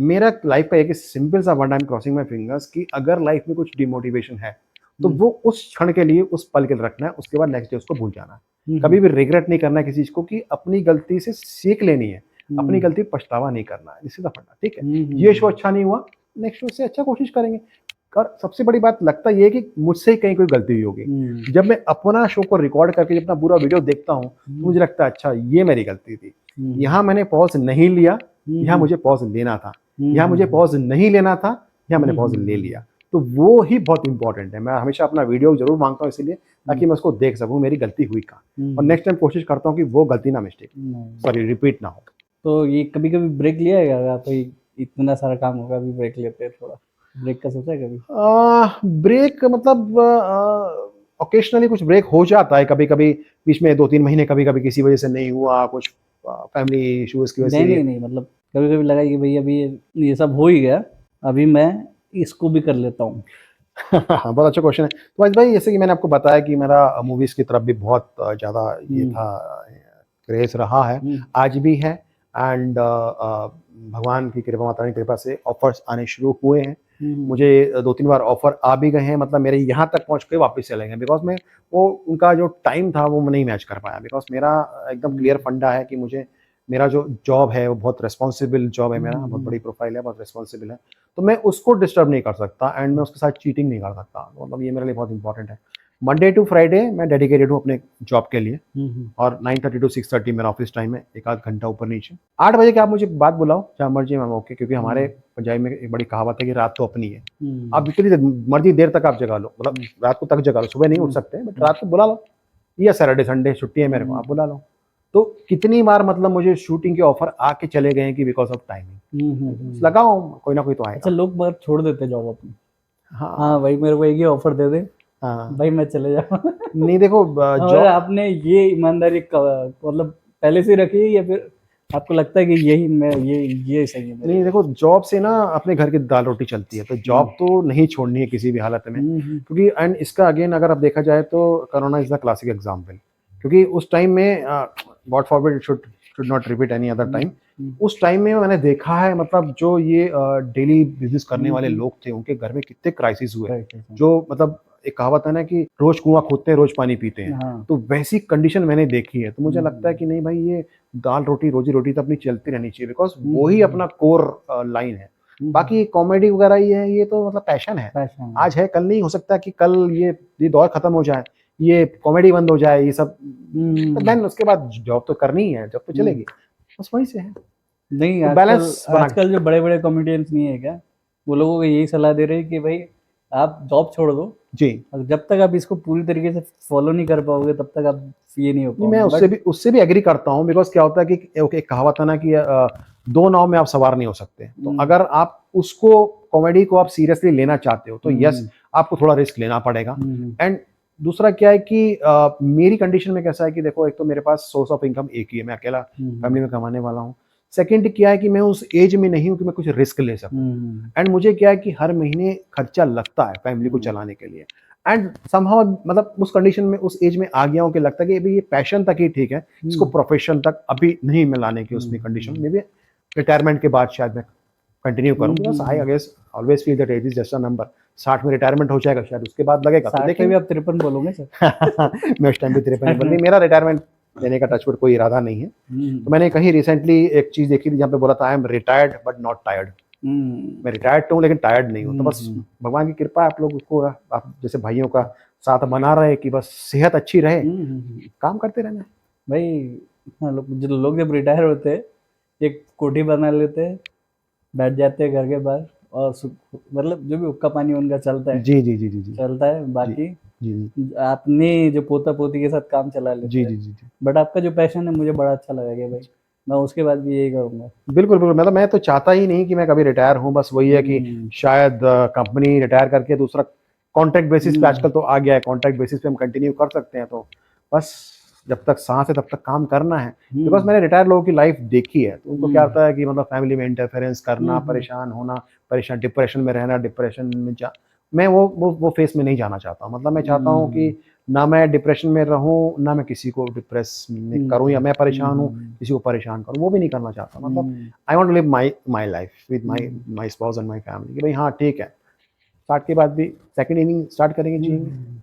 मेरा लाइफ का एक सिंपल सा word, I am crossing my fingers, कि अगर लाइफ में कुछ डिमोटिवेशन है तो वो उस क्षण के लिए, उस पल के लिए रखना है, उसके बाद नेक्स्ट डे उसको भूल जाना है। कभी भी रिग्रेट नहीं करना है किसी चीज को, कि अपनी गलती से सीख लेनी है, अपनी गलती पछतावा नहीं करना है, इसी का फंडा। ठीक है, ये शो अच्छा नहीं हुआ, नेक्स्ट शो से अच्छा कोशिश करेंगे। और सबसे बड़ी बात लगता ये है कि मुझसे ही कहीं कोई गलती हुई होगी। जब मैं अपना शो को रिकॉर्ड करके अपना पूरा वीडियो देखता हूँ तो मुझे लगता है अच्छा ये मेरी गलती थी, यहाँ मैंने पॉज नहीं लिया, यहाँ मुझे पॉज लेना था, यहाँ मुझे पॉज नहीं लेना था, यहाँ मैंने पॉज ले लिया। तो वो ही बहुत इंपॉर्टेंट है। मैं हमेशा अपना वीडियो जरूर मांगता हूँ इसलिए, ताकि मैं उसको देख सकूँ मेरी गलती हुई कहाँ, और नेक्स्ट टाइम कोशिश करता हूँ कि वो गलती ना, मिस्टेक सॉरी रिपीट ना हो। तो ये कभी कभी ब्रेक लिया है क्या? कोई इतना सारा काम होगा, अभी ब्रेक लेते हैं, थोड़ा ब्रेक का सोचा है कभी? ब्रेक मतलब ओकेशनली कुछ ब्रेक हो जाता है कभी कभी, बीच में 2-3 महीने कभी कभी किसी वजह से नहीं हुआ, कुछ फैमिली इश्यूज की वजह नहीं से। नहीं नहीं, मतलब कभी कभी लगा कि भाई अभी ये सब हो ही गया, अभी मैं इसको भी कर लेता हूँ। हाँ, बहुत अच्छा क्वेश्चन है। तो वैसे भाई, जैसे कि मैंने आपको बताया कि मेरा मूवीज की तरफ भी बहुत ज़्यादा ये था, क्रेज रहा है, आज भी है। एंड भगवान की कृपा, माता रानी की कृपा से ऑफर्स आने शुरू हुए हैं। मुझे 2-3 बार ऑफर आ भी गए हैं, मतलब मेरे यहाँ तक पहुँच के वापस चले गए, बिकॉज मैं वो उनका जो टाइम था वो नहीं मैच कर पाया। बिकॉज मेरा एकदम क्लियर फंडा है कि मुझे, मेरा जो जॉब है वो बहुत रिस्पॉन्सिबल जॉब है, मेरा बहुत बड़ी प्रोफाइल है, बहुत रिस्पॉन्सिबल है, तो मैं उसको डिस्टर्ब नहीं कर सकता, एंड मैं उसके साथ चीटिंग नहीं कर सकता। मतलब ये मेरे लिए बहुत इंपॉर्टेंट है। मंडे टू फ्राइडे मैं डेडिकेटेड हूँ अपने जॉब के लिए, और 9:30 to 6:30 मेरा ऑफिस टाइम है, एक आध घंटा ऊपर नीचे। 8 बजे के आप मुझे बात बुलाओ जहाँ मर्जी, मैं ओके, क्योंकि हमारे पंजाबी में एक बड़ी कहावत है कि रात तो अपनी है। आप जितनी मर्जी देर तक आप जगा लो, मतलब रात को तक जगा लो, सुबह नहीं उठ सकते, बट रात को बुला लो, या सैटरडे संडे छुट्टी है मेरे को, आप बुला लो। तो कितनी बार मतलब मुझे शूटिंग के ऑफर आके चले गए हैं कि बिकॉज ऑफ टाइमिंग, लगाओ कोई ना कोई तो अच्छा, आएगा। लोग बार छोड़ देते जॉब अपनी। हाँ हाँ भाई, मेरे को एक ही ऑफर दे दे, हाँ, भाई मैं चले जाऊँ। नहीं देखो और जॉब, आपने ये ईमानदारी मतलब पहले से रखी है, या फिर आपको लगता है कि यही मैं ये सही है मेरे नहीं लिए? देखो, जॉब से ना अपने घर की दाल रोटी चलती है, तो जॉब तो नहीं छोड़नी है किसी भी हालत में, क्योंकि एंड इसका अगेन अगर आप देखा जाए तो corona is the classic example. क्योंकि उस टाइम में, God forbid, should not repeat any other time, उस टाइम में मैंने देखा है, मतलब जो ये डेली बिजनेस करने वाले लोग थे, उनके घर में कितने क्राइसिस हुए, जो मतलब एक कहावत है ना कि रोज कुआं खोदते हैं रोज पानी पीते हैं, हाँ। तो वैसी कंडीशन मैंने देखी है। तो मुझे लगता है कि नहीं भाई, ये दाल रोटी रोजी रोटी तो अपनी चलती रहनी चाहिए, बिकॉज वो ही अपना कोर लाइन है। बाकी कॉमेडी वगैरह ये तो मतलब पैशन है, पैशन। आज है कल नहीं, हो सकता कि कल ये दौर खत्म हो जाए, ये कॉमेडी बंद हो जाए, ये सब, देन उसके बाद जॉब तो करनी है, जॉब तो चलेगी, बस वहीं से है। नहीं, तो आजकल बैलेंस बना, आजकल जो बड़े बड़े कॉमेडियंस नहीं है क्या, वो लोगों को यही सलाह दे रहे हैं कि भाई आप जॉब छोड़ दो, जी। और जब तक आप इसको पूरी तरीके से फॉलो नहीं कर पाओगे तब तक आप ये नहीं हो नहीं, मैं पाओगे। उससे भी एग्री करता हूँ, बिकॉज क्या होता है कि एक कहावत है ना कि दो नाव में आप सवार नहीं हो सकते। तो अगर आप उसको, कॉमेडी को आप सीरियसली लेना चाहते हो तो यस, आपको थोड़ा रिस्क लेना पड़ेगा। एंड दूसरा क्या है कि मेरी कंडीशन में कैसा है कि देखो, एक तो मेरे पास सोर्स ऑफ इनकम एक ही है, मैं अकेला फैमिली में कमाने वाला हूँ। सेकंड क्या है कि मैं उस एज में नहीं हूँ कि मैं कुछ रिस्क ले सकूँ, एंड मुझे क्या है कि हर महीने खर्चा लगता है फैमिली को चलाने के लिए। एंड समहाउ मतलब उस कंडीशन में, उस एज में आ गया हूँ कि लगता है कि अभी ये पैशन तक ही ठीक है, इसको प्रोफेशन तक अभी नहीं मैं लाने की उसमें कंडीशन में भी। रिटायरमेंट के बाद शायद मैं कंटिन्यू करूँ, because I guess always feel that age is just a number. 60 में रिटायरमेंट हो जाएगा, शायद उसके बाद लगेगा तो 60 पे देखेंगे। भी आप 53 बोलोगे सर? मैं उस टाइम पे 53 नहीं, मेरा रिटायरमेंट लेने का टचवुड कोई इरादा नहीं है। तो मैंने कहीं रिसेंटली एक चीज देखी थी जहाँ पे बोला था, I am retired but not tired. मैं रिटायर्ड तो हूँ लेकिन टायर्ड नहीं हूँ। तो बस भगवान की कृपा है, आप लोग उसको, आप जैसे भाइयों का साथ बना रहे कि बस सेहत अच्छी रहे, काम करते रहना है। भाई हाँ, जो लोग जब रिटायर होते हैं एक कोठी बना लेते हैं, बैठ जाते हैं घर के बाहर, और मतलब जो भी हुक्का पानी उनका चलता है, जी जी जी जी जी चलता है, जी बाकी जी अपने जो पोता पोती के साथ काम चला लेते जी हैं। जी जी जी। बट आपका जो पैशन है मुझे बड़ा अच्छा लगा कि भाई मैं उसके बाद भी यही करूँगा। बिल्कुल, बिल्कुल, मतलब मैं तो चाहता ही नहीं कि मैं कभी रिटायर हूँ, बस वही है कि शायद कंपनी रिटायर करके दूसरा कॉन्ट्रैक्ट बेसिस पे आजकल तो आ गया है, कॉन्ट्रैक्ट बेसिस पे हम कंटिन्यू कर सकते हैं, तो बस जब तक साँस है तब तक काम करना है। बिकॉज़ मैंने रिटायर लोगों की लाइफ़ देखी है, तो उनको क्या होता है कि मतलब फैमिली में इंटरफेरेंस करना, परेशान होना, परेशान डिप्रेशन में रहना, डिप्रेशन में जा मैं वो फ़ेज़ में नहीं जाना चाहता हूँ। मतलब मैं चाहता हूँ कि ना मैं डिप्रेशन में रहूँ, ना मैं किसी को डिप्रेस में करूँ या मैं परेशान हूँ, किसी को परेशान करूँ, वो भी नहीं करना चाहता। मतलब I want to live my life with my spouse and my family कि भाई हाँ, ठीक है, स्टार्ट के बाद भी सेकंड इनिंग स्टार्ट करेंगे, जिएँगे।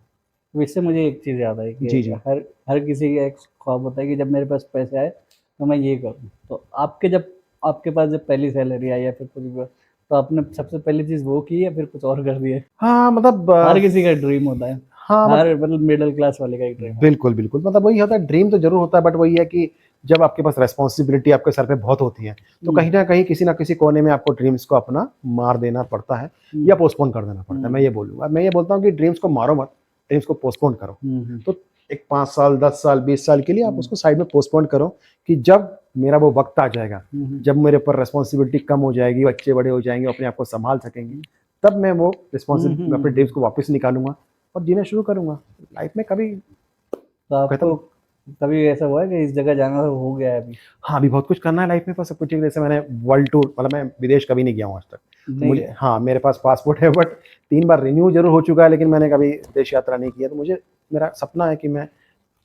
तो इससे मुझे एक चीज़ याद आई कि जी, जी। हर हर किसी का एक ख्वाब होता है कि जब मेरे पास पैसे आए तो मैं ये करूँ। तो आपके पास जब पहली सैलरी आई या फिर कुछ भी, तो आपने सबसे पहली चीज़ वो की या फिर कुछ और कर दिया? हाँ, मतलब हर किसी का ड्रीम होता है। हाँ, हर मतलब मिडल क्लास वाले का ही ड्रीम होता बिल्कुल, बिल्कुल, मतलब वही होता है, ड्रीम तो ज़रूर होता है, बट वही है कि जब आपके पास रिस्पॉन्सिबिलिटी आपके सर पे बहुत होती है, तो है। कहीं न कहीं किसी न किसी कोने में आपको ड्रीम्स को अपना मार देना पड़ता है या पोस्टपोन कर देना पड़ता है, मैं ये बोलूँगा। मैं ये बोलता हूँ कि ड्रीम्स को मारो मत, ड्रीम्स को पोस्टपोन करो। तो एक 5 साल, 10 साल, 20 साल के लिए आप उसको साइड में पोस्टपोन करो कि जब मेरा वो वक़्त आ जाएगा, जब मेरे ऊपर रिस्पॉन्सिबिलिटी कम हो जाएगी, बच्चे बड़े हो जाएँगे, अपने आप को सँभाल सकेंगे, तब मैं वो अपने ड्रीम्स को वापस निकालूँगा और जीना शुरू करूँगा। लाइफ़ में कभी तो आपको खत्म कभी ऐसा हुआ है कि इस जगह जाना हो गया है अभी? हाँ, अभी बहुत कुछ करना है लाइफ़ में, पर सब कुछ ठीक है। जैसे मैंने वर्ल्ड टूर, मतलब मैं विदेश कभी नहीं गया हूँ आज तक। तो नहीं मुझे गए? हाँ, मेरे पास पासपोर्ट है, बट 3 बार रिन्यू ज़रूर हो चुका है, लेकिन मैंने कभी विदेश यात्रा नहीं की है। तो मुझे मेरा सपना है कि मैं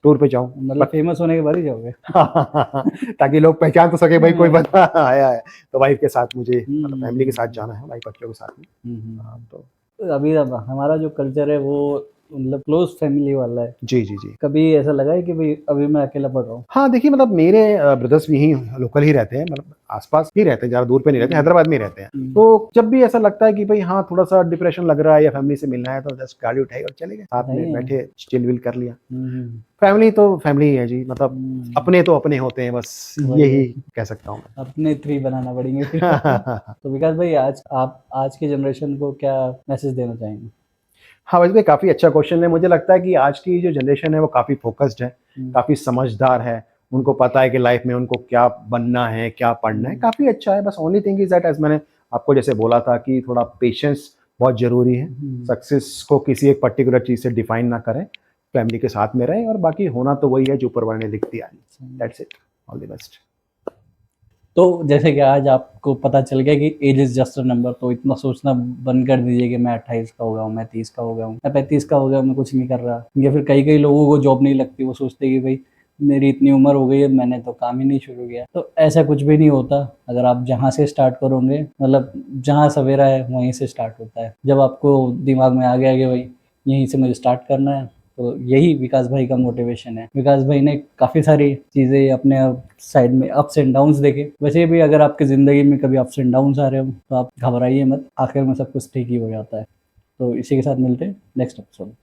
टूर पे जाऊँ, मतलब बट फेमस होने के बाद ही जाओगे? ताकि लोग पहचान तो सके भाई कोई हाँ। बंदा आया है। तो वाइफ़ के साथ मुझे, मतलब फैमिली के साथ हुँ, जाना है, वाइफ़ बच्चों के साथ में। हाँ, तो अभी अब हमारा जो कल्चर है वो मतलब क्लोज़ फैमिली वाला है। जी, जी, जी। कभी ऐसा लगा है कि भई अभी मैं अकेला पड़ रहा हूँ? हाँ, देखिए, मतलब मेरे ब्रदर्स भी यहीं लोकल ही रहते हैं, मतलब आस-पास ही रहते हैं, ज़्यादा दूर पे नहीं रहते, हुँ, हैदराबाद में ही रहते हैं। हुँ। तो जब भी ऐसा लगता है कि भई हाँ, थोड़ा-सा डिप्रेशन लग रहा है या फैमिली से मिलना है, तो जस्ट गाड़ी उठाई और चले गए। साथ सही में है। बैठे, चिल-विल कर लिया। हुँ, फैमिली तो फैमिली ही है जी, मतलब हुँ। अपने तो अपने होते हैं, बस वही है। यही कह सकता हूँ अपने 3 बनाना पड़ेंगे फिर। मैं। तो विकास भाई आज की जनरेशन को क्या मैसेज देना चाहेंगे? हाँ, वैसे काफ़ी अच्छा क्वेश्चन है। मुझे लगता है कि आज की जो जनरेशन है वो काफ़ी फ़ोकस्ड है, हुँ, काफ़ी समझदार है। उनको पता है कि लाइफ़ में उनको क्या बनना है, क्या पढ़ना है, हुँ, काफ़ी अच्छा है। बस only thing is that, as मैंने आपको जैसे बोला था कि थोड़ा पेशेंस बहुत ज़रूरी है। हुँ। सक्सेस को किसी एक पर्टिकुलर चीज़ से डिफाइन ना करें, फैमिली के साथ में रहें और बाकी होना तो वही है जो ऊपर वाले ने लिख दिया है। सही। That's it, all the best. तो जैसे कि आज आपको पता चल गया कि age is just a number, तो इतना सोचना बंद कर दीजिए कि मैं 28 का हो गया हूँ, मैं 30 का हो गया हूँ, मैं 35 का हो गया हूँ, मैं कुछ नहीं कर रहा। या फिर कई-कई लोगों को जॉब नहीं लगती, वो सोचते हैं कि भई मेरी इतनी उम्र हो गई है, मैंने तो काम ही नहीं शुरू किया। तो ऐसा कुछ भी नहीं होता, अगर आप जहाँ से स्टार्ट करोगे मतलब जहाँ सवेरा है वहीं से स्टार्ट होता है। जब आपको दिमाग में आ गया कि भई यहीं से मुझे स्टार्ट करना है, तो यही विकास भाई का मोटिवेशन है। विकास भाई ने काफ़ी सारी चीज़ें अपने साइड में अप्स एंड डाउन्स देखे। वैसे भी अगर आपकी ज़िंदगी में कभी अप्स एंड डाउन्स आ रहे हो, तो आप घबराइए मत, आखिर में सब कुछ ठीक ही हो जाता है। तो इसी के साथ मिलते हैं नेक्स्ट एपिसोड में।